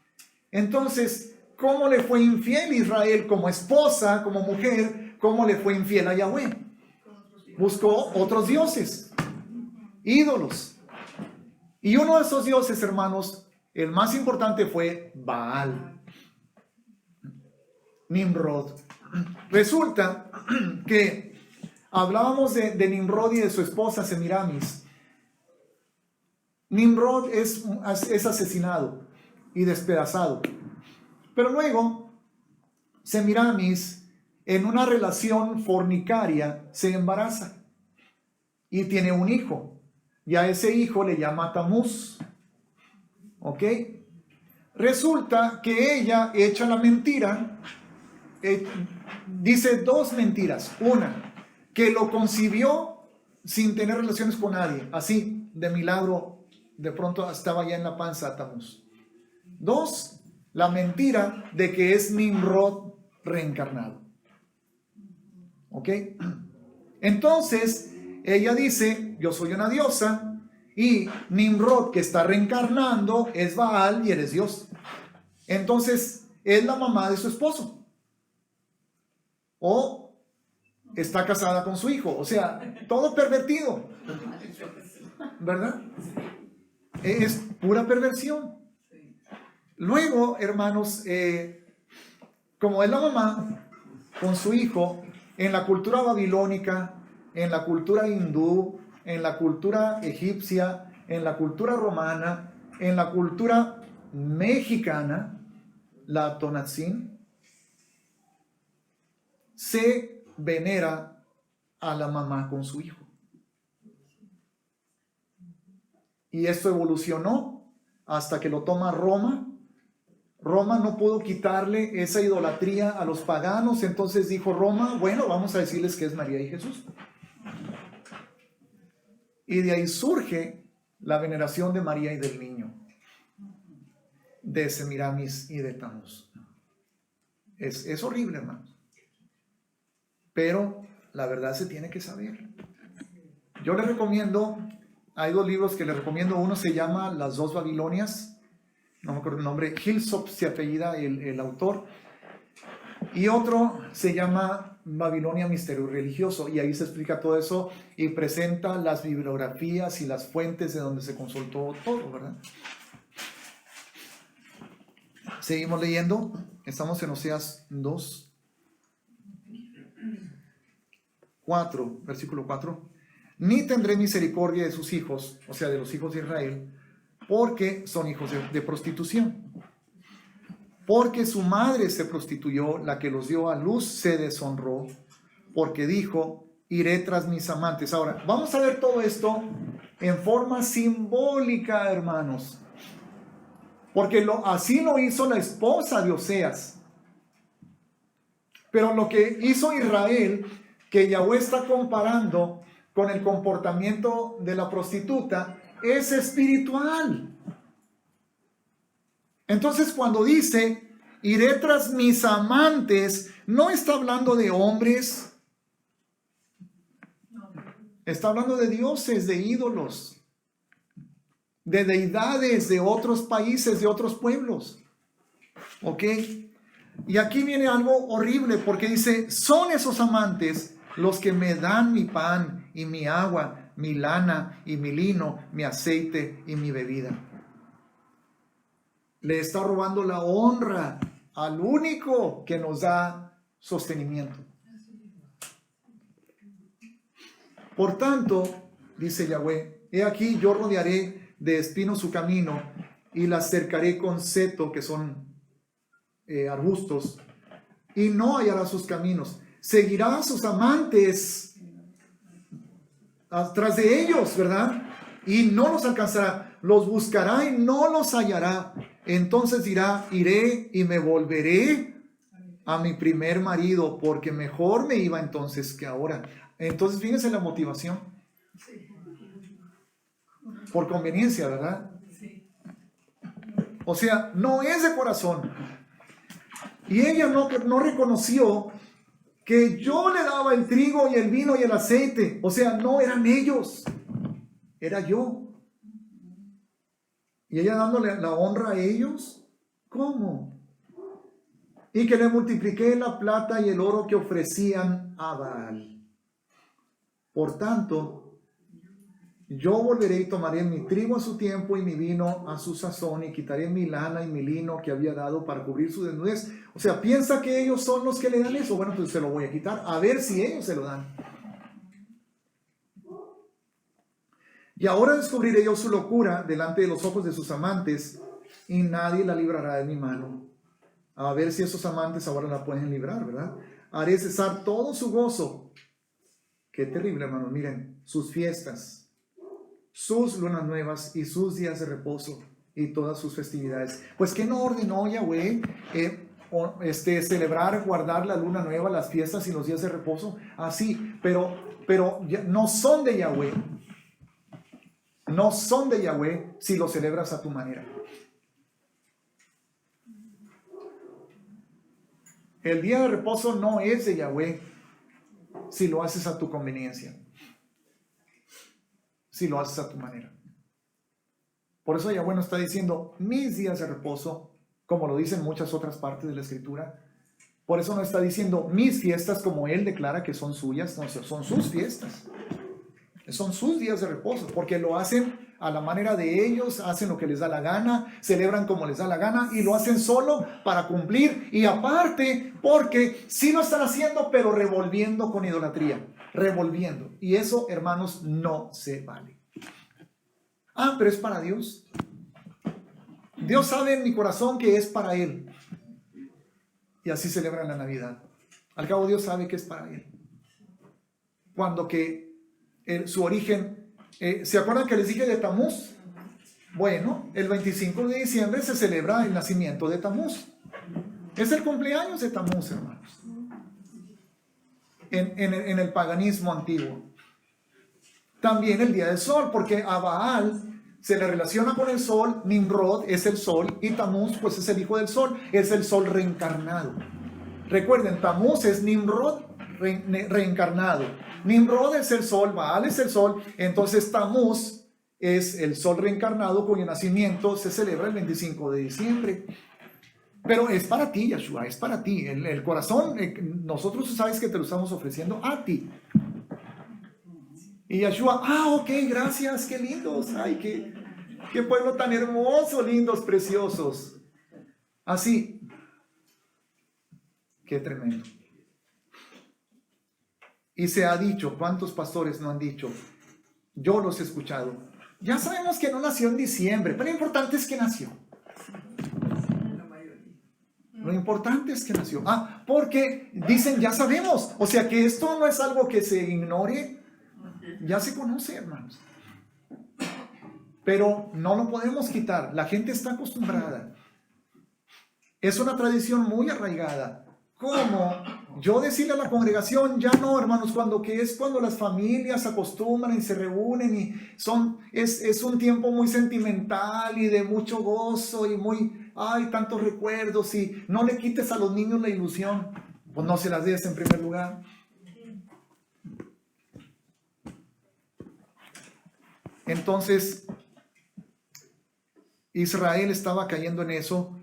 S1: Entonces, ¿cómo le fue infiel Israel como esposa, como mujer? ¿Cómo le fue infiel a Yahweh? Buscó otros dioses, ídolos. Y uno de esos dioses, hermanos, el más importante fue Baal, Nimrod. Resulta que hablábamos de Nimrod y de su esposa Semiramis. Nimrod es asesinado y despedazado. Pero luego, Semiramis, en una relación fornicaria, se embaraza y tiene un hijo. Y a ese hijo le llama Tamuz. ¿Ok? Resulta que ella echa la mentira. Dice dos mentiras. Una, que lo concibió sin tener relaciones con nadie. Así, de milagro, de pronto estaba ya en la panza Tamuz. Dos, la mentira de que es Nimrod reencarnado. ¿Ok? Entonces, ella dice: yo soy una diosa, y Nimrod, que está reencarnando, es Baal y eres Dios. Entonces, es la mamá de su esposo. O está casada con su hijo. O sea, todo pervertido, ¿verdad? Es pura perversión. Luego, hermanos, como es la mamá con su hijo, en la cultura babilónica, en la cultura hindú, en la cultura egipcia, en la cultura romana, en la cultura mexicana, la Tonatzin, se venera a la mamá con su hijo. Y esto evolucionó hasta que lo toma Roma. Roma no pudo quitarle esa idolatría a los paganos, entonces dijo Roma, bueno, vamos a decirles que es María y Jesús. Y de ahí surge la veneración de María y del niño, de Semiramis y de Tamuz. Es horrible, hermanos. Pero la verdad se tiene que saber. Yo les recomiendo, hay 2 libros que les recomiendo. Uno se llama Las 2 Babilonias. No me acuerdo el nombre, Hillsop se apellida el autor, y otro se llama Babilonia, Misterio Religioso, y ahí se explica todo eso y presenta las bibliografías y las fuentes de donde se consultó todo, ¿verdad? Seguimos leyendo, estamos en Oseas 2, 4, versículo 4. Ni tendré misericordia de sus hijos, o sea, de los hijos de Israel, porque son hijos de prostitución. Porque su madre se prostituyó, la que los dio a luz se deshonró, porque dijo, iré tras mis amantes. Ahora, vamos a ver todo esto en forma simbólica, hermanos. Porque así lo hizo la esposa de Oseas. Pero lo que hizo Israel, que Yahweh está comparando con el comportamiento de la prostituta, es espiritual. Entonces, cuando dice, iré tras mis amantes, no está hablando de hombres, está hablando de dioses, de ídolos, de deidades de otros países, de otros pueblos. ¿Ok? Y aquí viene algo horrible, porque dice, son esos amantes los que me dan mi pan y mi agua, mi lana y mi lino, mi aceite y mi bebida. Le está robando la honra al único que nos da sostenimiento. Por tanto, dice Yahweh, he aquí yo rodearé de espinos su camino y la cercaré con seto, que son arbustos, y no hallará sus caminos. Seguirá a sus amantes tras de ellos, ¿verdad? Y no los alcanzará, los buscará y no los hallará. Entonces dirá, iré y me volveré a mi primer marido, porque mejor me iba entonces que ahora. Entonces fíjense la motivación. Por conveniencia, ¿verdad? O sea, no es de corazón. Y ella no reconoció que yo le daba el trigo y el vino y el aceite. O sea, no eran ellos, era yo. Y ella dándole la honra a ellos. ¿Cómo? Y que le multipliqué la plata y el oro que ofrecían a Baal. Por tanto, yo volveré y tomaré mi trigo a su tiempo y mi vino a su sazón, y quitaré mi lana y mi lino que había dado para cubrir su desnudez. O sea, piensa que ellos son los que le dan eso. Bueno, pues se lo voy a quitar, a ver si ellos se lo dan. Y ahora descubriré yo su locura delante de los ojos de sus amantes, y nadie la librará de mi mano. A ver si esos amantes ahora la pueden librar, ¿verdad? Haré cesar todo su gozo. Qué terrible, hermanos. Miren, sus fiestas, sus lunas nuevas y sus días de reposo y todas sus festividades. Pues ¿qué no ordenó Yahweh? Celebrar, guardar la luna nueva, las fiestas y los días de reposo. Así, pero no son de Yahweh. No son de Yahweh si lo celebras a tu manera. El día de reposo no es de Yahweh si lo haces a tu conveniencia, si lo haces a tu manera. Por eso Yahweh nos está diciendo mis días de reposo, como lo dicen muchas otras partes de la Escritura, Por eso no está diciendo mis fiestas como él declara que son suyas, no, son sus fiestas. Son sus días de reposo, porque lo hacen a la manera de ellos, hacen lo que les da la gana, celebran como les da la gana y lo hacen solo para cumplir. Y aparte, porque sí lo están haciendo, pero revolviendo con idolatría, revolviendo. Y eso, hermanos, no se vale. Ah, pero es para Dios. Dios sabe en mi corazón que es para Él. Y así celebran la Navidad. Al cabo, Dios sabe que es para Él. Cuando que su origen, ¿se acuerdan que les dije de Tamuz? Bueno, el 25 de diciembre se celebra el nacimiento de Tamuz. Es el cumpleaños de Tamuz, hermanos. En el paganismo antiguo. También el día del sol, porque a Baal se le relaciona con el sol, Nimrod es el sol y Tamuz pues es el hijo del sol, es el sol reencarnado. Recuerden, Tamuz es Nimrod reencarnado. Nimrod es el sol, Baal es el sol, entonces Tamuz es el sol reencarnado cuyo nacimiento se celebra el 25 de diciembre. Pero es para ti, Yeshua, es para ti. El corazón, nosotros sabes que te lo estamos ofreciendo a ti. Y Yeshua, ok, gracias, qué lindos, ay, qué pueblo tan hermoso, lindos, preciosos. Así, qué tremendo. Y se ha dicho, ¿cuántos pastores no han dicho? Yo los he escuchado. Ya sabemos que no nació en diciembre, pero lo importante es que nació. Lo importante es que nació. Porque dicen, ya sabemos. O sea que esto no es algo que se ignore. Ya se conoce, hermanos. Pero no lo podemos quitar. La gente está acostumbrada. Es una tradición muy arraigada. ¿Cómo? Yo decirle a la congregación, ya no, hermanos, cuando las familias se acostumbran y se reúnen y es un tiempo muy sentimental y de mucho gozo y tantos recuerdos y no le quites a los niños la ilusión. Pues no se las des en primer lugar. Entonces, Israel estaba cayendo en eso.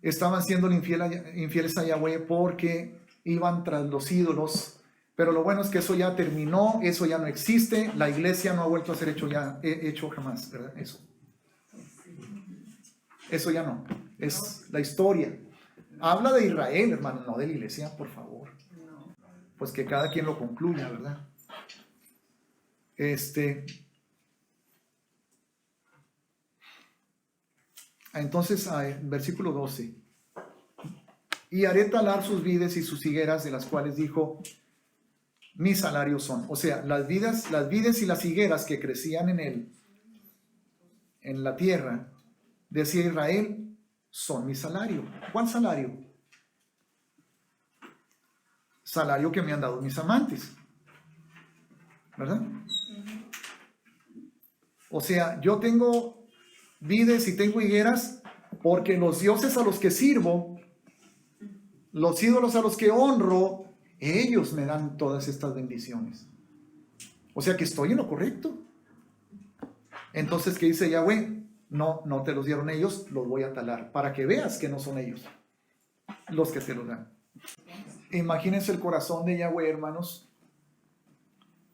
S1: Estaban siendo infieles a Yahweh porque iban tras los ídolos. Pero lo bueno es que eso ya terminó, eso ya no existe. La iglesia no ha vuelto a ser hecho jamás, ¿verdad? Eso ya no. Es la historia. Habla de Israel, hermano, no de la iglesia, por favor. Pues que cada quien lo concluya, ¿verdad? Entonces, versículo 12. Y haré talar sus vides y sus higueras, de las cuales dijo, mis salarios son. O sea, las vides y las higueras que crecían en la tierra, decía Israel, son mi salario. ¿Cuál salario? Salario que me han dado mis amantes. ¿Verdad? O sea, yo tengo vides y tengo higueras porque los dioses a los que sirvo, los ídolos a los que honro, ellos me dan todas estas bendiciones. O sea que estoy en lo correcto. Entonces, ¿qué dice Yahweh? No te los dieron ellos, los voy a talar, para que veas que no son ellos los que te los dan. Imagínense el corazón de Yahweh, hermanos.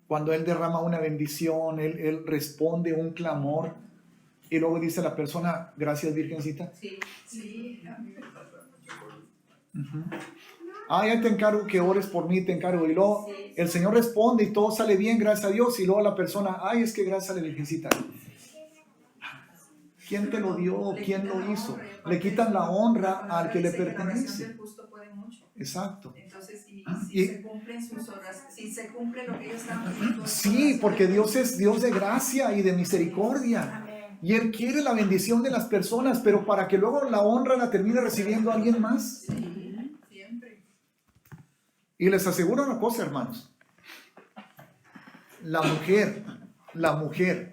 S1: Cuando Él derrama una bendición, Él responde un clamor, y luego dice a la persona, gracias, Virgencita.
S3: Sí.
S1: Ya te encargo que ores por mí, te encargo. Y luego el Señor responde y todo sale bien, gracias a Dios. Y luego la persona, es que gracias a la Virgencita. ¿Quién te lo dio? ¿Quién lo hizo? Le quitan la honra al que le pertenece. Exacto.
S3: Entonces, si se cumplen sus horas, si se cumple lo que ellos están pidiendo.
S1: Sí, porque Dios es Dios de gracia y de misericordia. Y Él quiere la bendición de las personas, pero para que luego la honra la termine recibiendo alguien más.
S3: Sí, siempre.
S1: Y les aseguro una cosa, hermanos. La mujer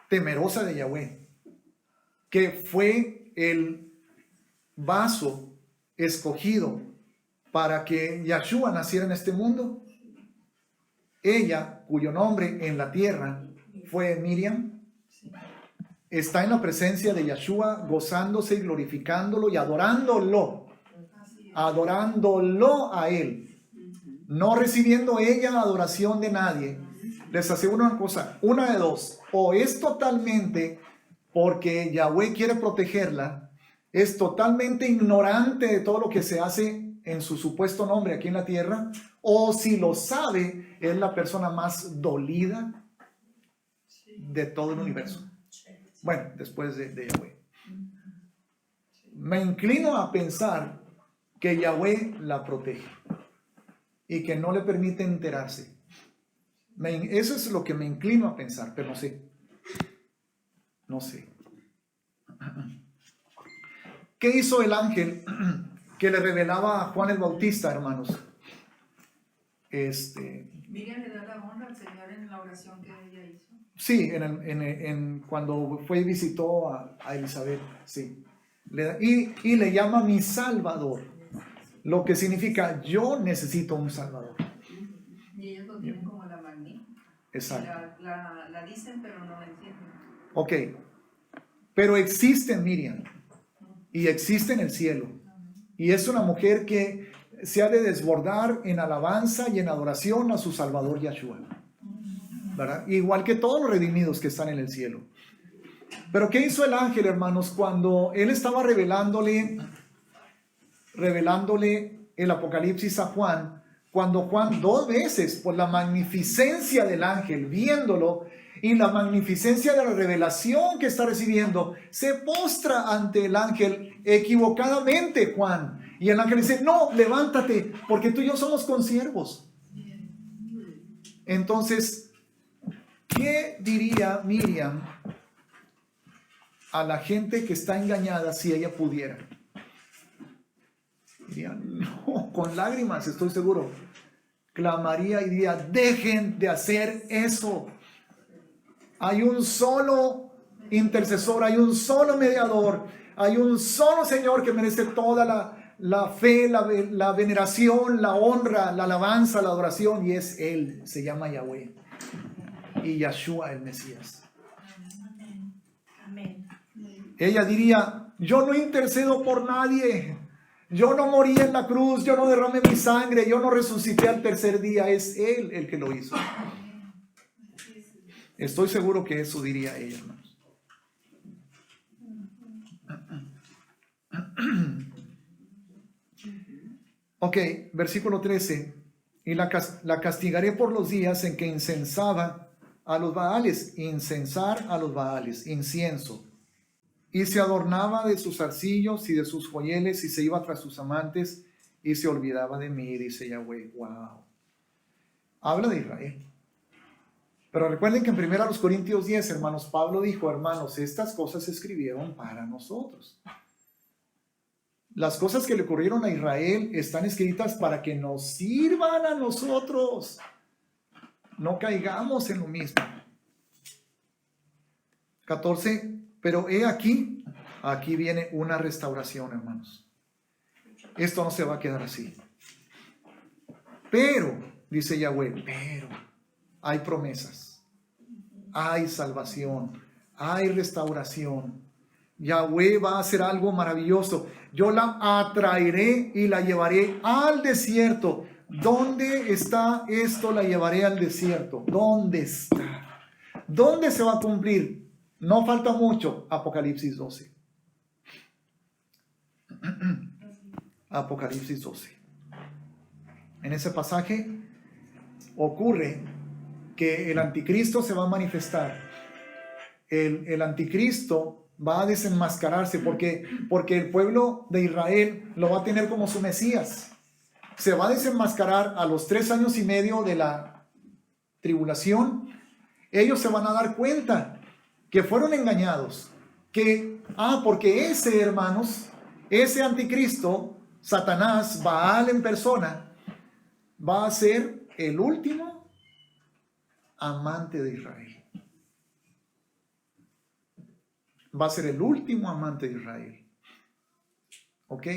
S1: temerosa de Yahweh, que fue el vaso escogido para que Yahshua naciera en este mundo, ella, cuyo nombre en la tierra fue Miriam, está en la presencia de Yahshua, gozándose y glorificándolo y adorándolo. adorándolo a Él, no recibiendo ella adoración de nadie. Les aseguro una cosa, una de dos, o es totalmente porque Yahweh quiere protegerla, es totalmente ignorante de todo lo que se hace en su supuesto nombre aquí en la tierra, o si lo sabe, es la persona más dolida de todo el universo. Bueno, después de Yahweh. Me inclino a pensar que Yahweh la protege y que no le permite enterarse. Eso es lo que me inclino a pensar, pero no sé. No sé. ¿Qué hizo el ángel que le revelaba a Juan el Bautista, hermanos?
S3: Miriam le da la honra al Señor en la oración que ella hizo.
S1: Sí, cuando fue y visitó a Elizabeth, sí. Y le llama mi Salvador, lo que significa yo necesito un Salvador.
S3: Y ellos lo tienen como la magnífica.
S1: Exacto.
S3: La dicen, pero no la entienden.
S1: Ok, pero existe en Miriam y existe en el cielo. Y es una mujer que se ha de desbordar en alabanza y en adoración a su Salvador Yahshua, ¿verdad? Igual que todos los redimidos que están en el cielo. Pero ¿qué hizo el ángel, hermanos? Cuando él estaba revelándole el Apocalipsis a Juan, cuando Juan 2 veces, por la magnificencia del ángel, viéndolo, y la magnificencia de la revelación que está recibiendo, se postra ante el ángel equivocadamente, Juan. Y el ángel dice, no, levántate, porque tú y yo somos consiervos. Entonces, ¿qué diría Miriam a la gente que está engañada si ella pudiera? Diría, no, con lágrimas, estoy seguro. Clamaría y diría, dejen de hacer eso. Hay un solo intercesor, hay un solo mediador, hay un solo Señor que merece toda la fe, la veneración, la honra, la alabanza, la adoración, y es Él, se llama Yahweh, y Yahshua el Mesías.
S4: Amén.
S1: Ella diría, yo no intercedo por nadie, yo no morí en la cruz, yo no derramé mi sangre, yo no resucité al tercer día, es Él el que lo hizo. Estoy seguro que eso diría ella, hermanos. Ok, versículo 13. Y la castigaré por los días en que incensaba a los Baales, incensar a los Baales, incienso. Y se adornaba de sus zarcillos y de sus joyeles y se iba tras sus amantes y se olvidaba de mí, dice Yahweh. Wow. Habla de Israel. Pero recuerden que en 1 Corintios 10, hermanos, Pablo dijo, hermanos, estas cosas se escribieron para nosotros. Las cosas que le ocurrieron a Israel están escritas para que nos sirvan a nosotros. No caigamos en lo mismo. 14, pero he aquí viene una restauración, hermanos. Esto no se va a quedar así. Pero, dice Yahweh, pero hay promesas, hay salvación, hay restauración. Yahweh va a hacer algo maravilloso. Yo la atraeré y la llevaré al desierto. ¿Dónde está esto? La llevaré al desierto. ¿Dónde está? ¿Dónde se va a cumplir? No falta mucho. Apocalipsis 12. Apocalipsis 12. En ese pasaje ocurre que el anticristo se va a manifestar. El anticristo va a desenmascararse porque el pueblo de Israel lo va a tener como su Mesías. Se va a desenmascarar a los 3 años y medio de la tribulación. Ellos se van a dar cuenta que fueron engañados. Porque ese, hermanos, ese anticristo, Satanás, Baal en persona, va a ser el último amante de Israel. Va a ser el último amante de Israel. ¿Ok?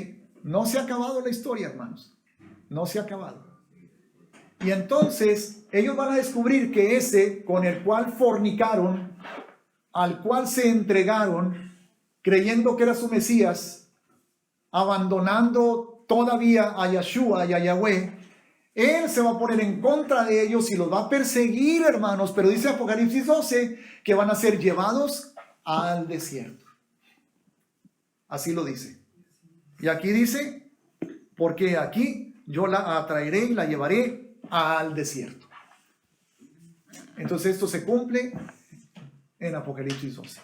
S1: No se ha acabado la historia, hermanos. No se ha acabado. Y entonces ellos van a descubrir que ese con el cual fornicaron, al cual se entregaron, creyendo que era su Mesías, abandonando todavía a Yeshua y a Yahweh, Él se va a poner en contra de ellos y los va a perseguir, hermanos. Pero dice Apocalipsis 12 que van a ser llevados al desierto. Así lo dice. Y aquí dice, porque aquí yo la atraeré y la llevaré al desierto. Entonces esto se cumple en Apocalipsis 12.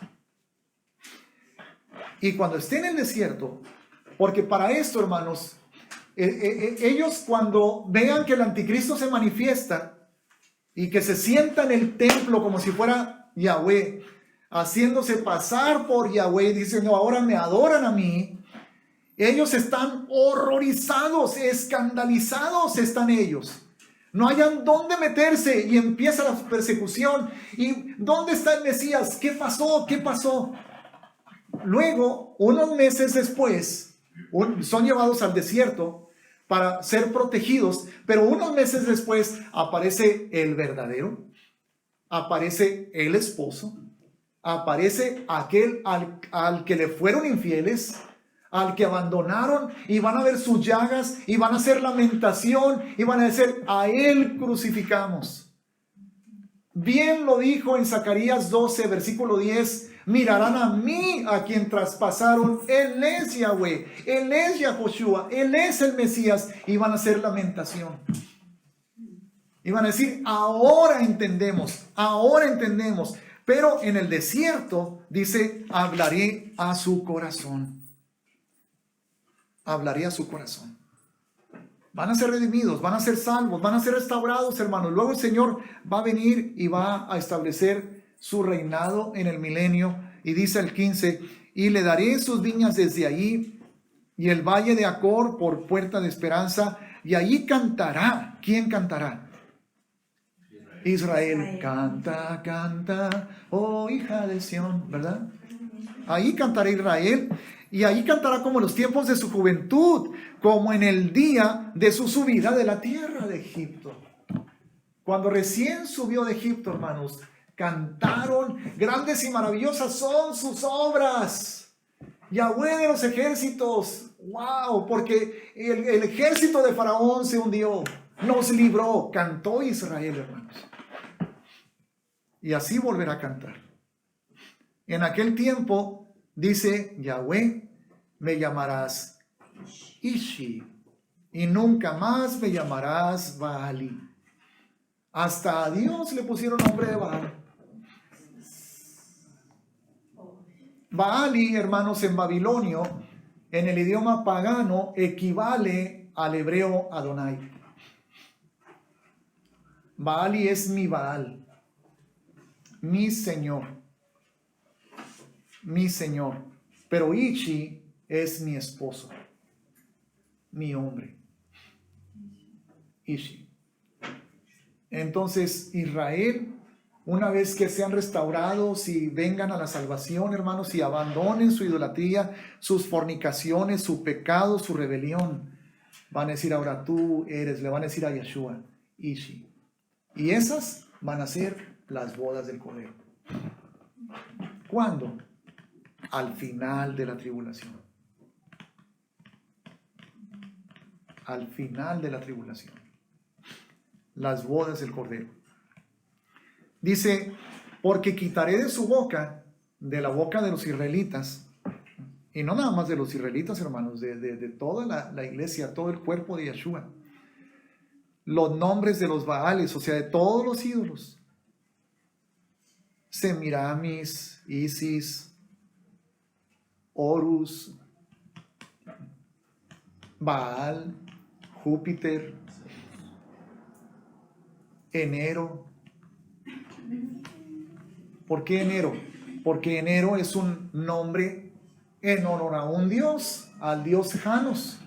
S1: Y cuando esté en el desierto, porque para esto, hermanos, ellos cuando vean que el anticristo se manifiesta y que se sienta en el templo como si fuera Yahweh, haciéndose pasar por Yahweh, diciendo ahora me adoran a mí, ellos están horrorizados, escandalizados están ellos. No hayan dónde meterse y empieza la persecución. ¿Y dónde está el Mesías? ¿Qué pasó? ¿Qué pasó? Luego, unos meses después, son llevados al desierto para ser protegidos, pero unos meses después aparece el verdadero, aparece el esposo, aparece aquel al que le fueron infieles, al que abandonaron, y van a ver sus llagas y van a hacer lamentación y van a decir, a él crucificamos. Bien lo dijo en Zacarías 12, versículo 10, mirarán a mí a quien traspasaron, él es Yahweh, él es Yahoshua, él es el Mesías, y van a hacer lamentación. Y van a decir, ahora entendemos, pero en el desierto dice, hablaré a su corazón. Hablaré a su corazón. Van a ser redimidos, van a ser salvos, van a ser restaurados, hermanos. Luego el Señor va a venir y va a establecer su reinado en el milenio. Y dice el 15, y le daré sus viñas desde allí, y el valle de Acor por puerta de esperanza, y allí cantará. ¿Quién cantará? Israel. Canta, canta, oh hija de Sión, ¿verdad? Ahí cantará Israel. Y ahí cantará como en los tiempos de su juventud, como en el día de su subida de la tierra de Egipto. Cuando recién subió de Egipto, hermanos, cantaron, grandes y maravillosas son sus obras. Yahweh de los ejércitos, wow, porque el ejército de Faraón se hundió, nos libró, cantó Israel, hermanos. Y así volverá a cantar. En aquel tiempo, dice Yahweh, me llamarás Ishi, y nunca más me llamarás Baali. Hasta a Dios le pusieron nombre de Baal. Baali, hermanos, en babilonio, en el idioma pagano, equivale al hebreo Adonai. Baali es mi Baal, mi Señor. Mi Señor, pero Ishi es mi esposo, mi hombre. Ishi. Entonces Israel, una vez que sean restaurados y vengan a la salvación, hermanos, y abandonen su idolatría, sus fornicaciones, su pecado, su rebelión, van a decir ahora tú eres, le van a decir a Yeshua, Ishi. Y esas van a ser las bodas del Cordero. ¿Cuándo? Al final de la tribulación. Al final de la tribulación. Las bodas del Cordero. Dice, porque quitaré de su boca, de la boca de los israelitas, y no nada más de los israelitas, hermanos, de toda la iglesia, todo el cuerpo de Yeshua, los nombres de los Baales, o sea, de todos los ídolos. Semiramis, Isis, Horus, Baal, Júpiter, enero. ¿Por qué enero? Porque enero es un nombre en honor a un dios, al dios Janos.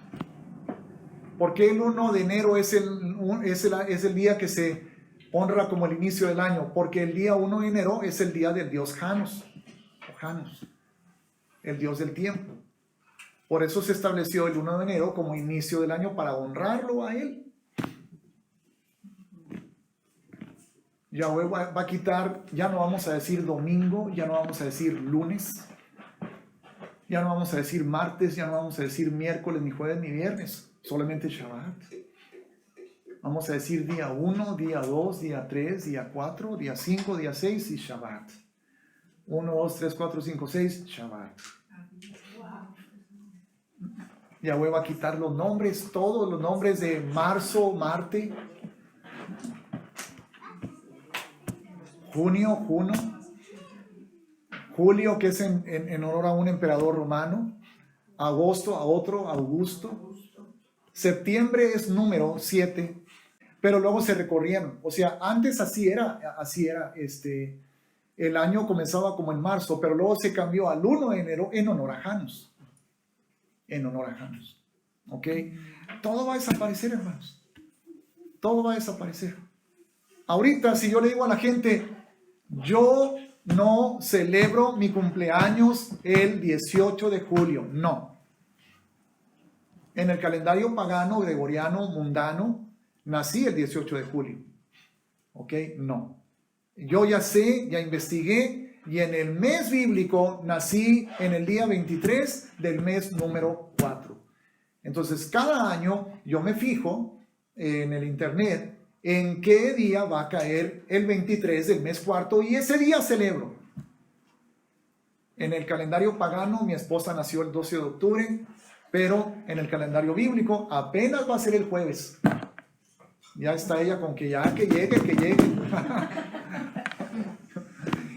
S1: ¿Por qué el 1 de enero es el día que se honra como el inicio del año? Porque el día 1 de enero es el día del dios Janos, o Janos, el dios del tiempo. Por eso se estableció el 1 de enero como inicio del año para honrarlo a él. Yahweh va a quitar, ya no vamos a decir domingo, ya no vamos a decir lunes, Ya no vamos a decir martes, ya no vamos a decir miércoles, ni jueves, ni viernes, solamente Shabbat. Vamos a decir día 1, día 2, día 3, día 4, día 5, día 6 y Shabbat. 1, 2, 3, 4, 5, 6, Shabbat. Yahweh va a quitar los nombres, todos los nombres de marzo, Marte, junio, Juno, julio, que es en honor a un emperador romano, agosto a otro, Augusto, septiembre es número 7, pero luego se recorrieron. O sea, antes así era, el año comenzaba como en marzo, pero luego se cambió al 1 de enero en honor a Janus. En honor a Janus. ¿Ok? Todo va a desaparecer, hermanos. Todo va a desaparecer. Ahorita, si yo le digo a la gente, yo no celebro mi cumpleaños el 18 de julio. No. En el calendario pagano, gregoriano, mundano, nací el 18 de julio. ¿Ok? No. Yo ya sé, ya investigué, y en el mes bíblico nací en el día 23 del mes número 4. Entonces, cada año yo me fijo en el internet en qué día va a caer el 23 del mes 4 y ese día celebro. En el calendario pagano, mi esposa nació el 12 de octubre, pero en el calendario bíblico apenas va a ser el jueves. Ya está ella con que ya que llegue.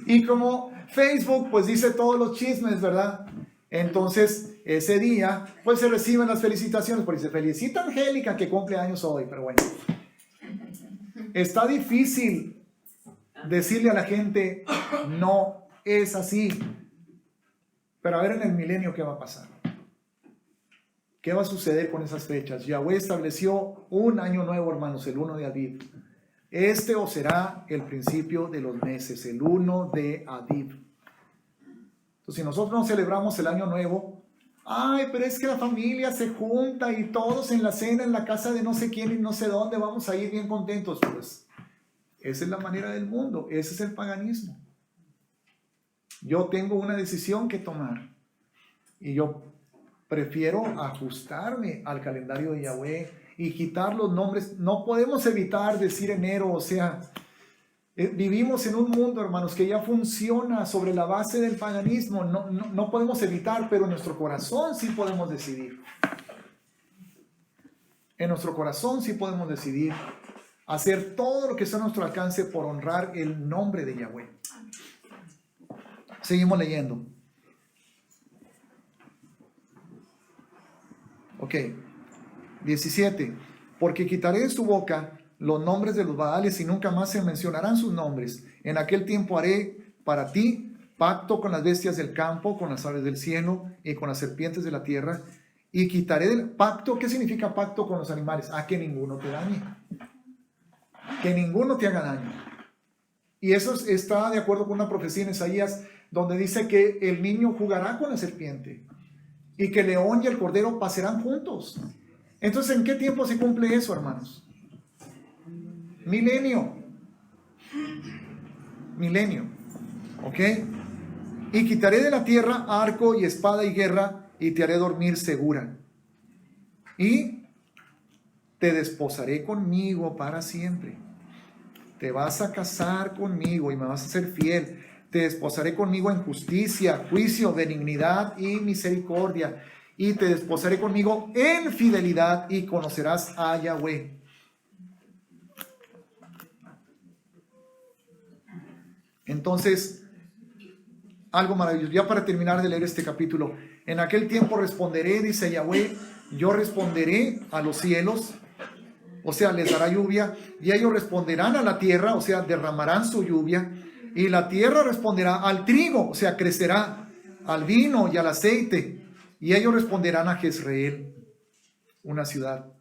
S1: Y como Facebook pues dice todos los chismes, ¿verdad? Entonces ese día pues se reciben las felicitaciones, porque dice, felicita a Angélica que cumple años hoy, pero bueno. Está difícil decirle a la gente, no es así. Pero a ver en el milenio qué va a pasar. ¿Qué va a suceder con esas fechas? Yahweh estableció un año nuevo, hermanos, el 1 de Aviv. Este os será el principio de los meses, el 1 de Aviv. Entonces, si nosotros no celebramos el año nuevo, ay, pero es que la familia se junta y todos en la cena, en la casa de no sé quién y no sé dónde, vamos a ir bien contentos. Pues, esa es la manera del mundo, ese es el paganismo. Yo tengo una decisión que tomar y yo prefiero ajustarme al calendario de Yahweh y quitar los nombres. No podemos evitar decir enero, o sea, vivimos en un mundo, hermanos, que ya funciona sobre la base del paganismo. No podemos evitar, pero en nuestro corazón sí podemos decidir. En nuestro corazón sí podemos decidir hacer todo lo que está a nuestro alcance por honrar el nombre de Yahweh. Seguimos leyendo. Ok. 17. Porque quitaré de su boca los nombres de los Baales y nunca más se mencionarán sus nombres. En aquel tiempo haré para ti pacto con las bestias del campo, con las aves del cielo y con las serpientes de la tierra. Y quitaré del pacto. ¿Qué significa pacto con los animales? Que ninguno te dañe. Que ninguno te haga daño. Y eso está de acuerdo con una profecía en Isaías, donde dice que el niño jugará con la serpiente y que el león y el cordero pasarán juntos. Entonces, ¿en qué tiempo se cumple eso, hermanos? Milenio. ¿Ok? Y quitaré de la tierra arco y espada y guerra y te haré dormir segura. Y te desposaré conmigo para siempre. Te vas a casar conmigo y me vas a ser fiel. Te desposaré conmigo en justicia, juicio, benignidad y misericordia. Y te desposaré conmigo en fidelidad y conocerás a Yahweh. Entonces, algo maravilloso. Ya para terminar de leer este capítulo. En aquel tiempo responderé, dice Yahweh, yo responderé a los cielos, o sea, les dará lluvia, y ellos responderán a la tierra, o sea, derramarán su lluvia, y la tierra responderá al trigo, o sea, crecerá, al vino y al aceite, y ellos responderán a Jezreel, una ciudad.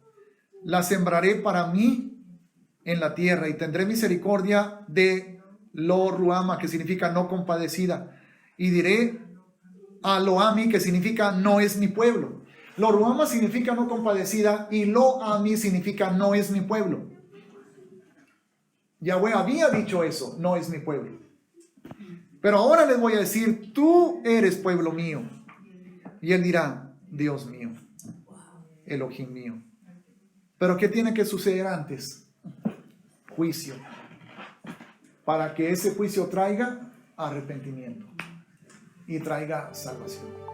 S1: La sembraré para mí en la tierra, y tendré misericordia de Lo Ruama, que significa no compadecida, y diré a Lo Ami, que significa no es mi pueblo. Lo Ruama significa no compadecida y Lo Ami significa no es mi pueblo. Yahweh había dicho eso, no es mi pueblo. Pero ahora les voy a decir, tú eres pueblo mío. Y él dirá, Dios mío, Elohim mío. Pero ¿qué tiene que suceder antes? Juicio. Para que ese juicio traiga arrepentimiento y traiga salvación.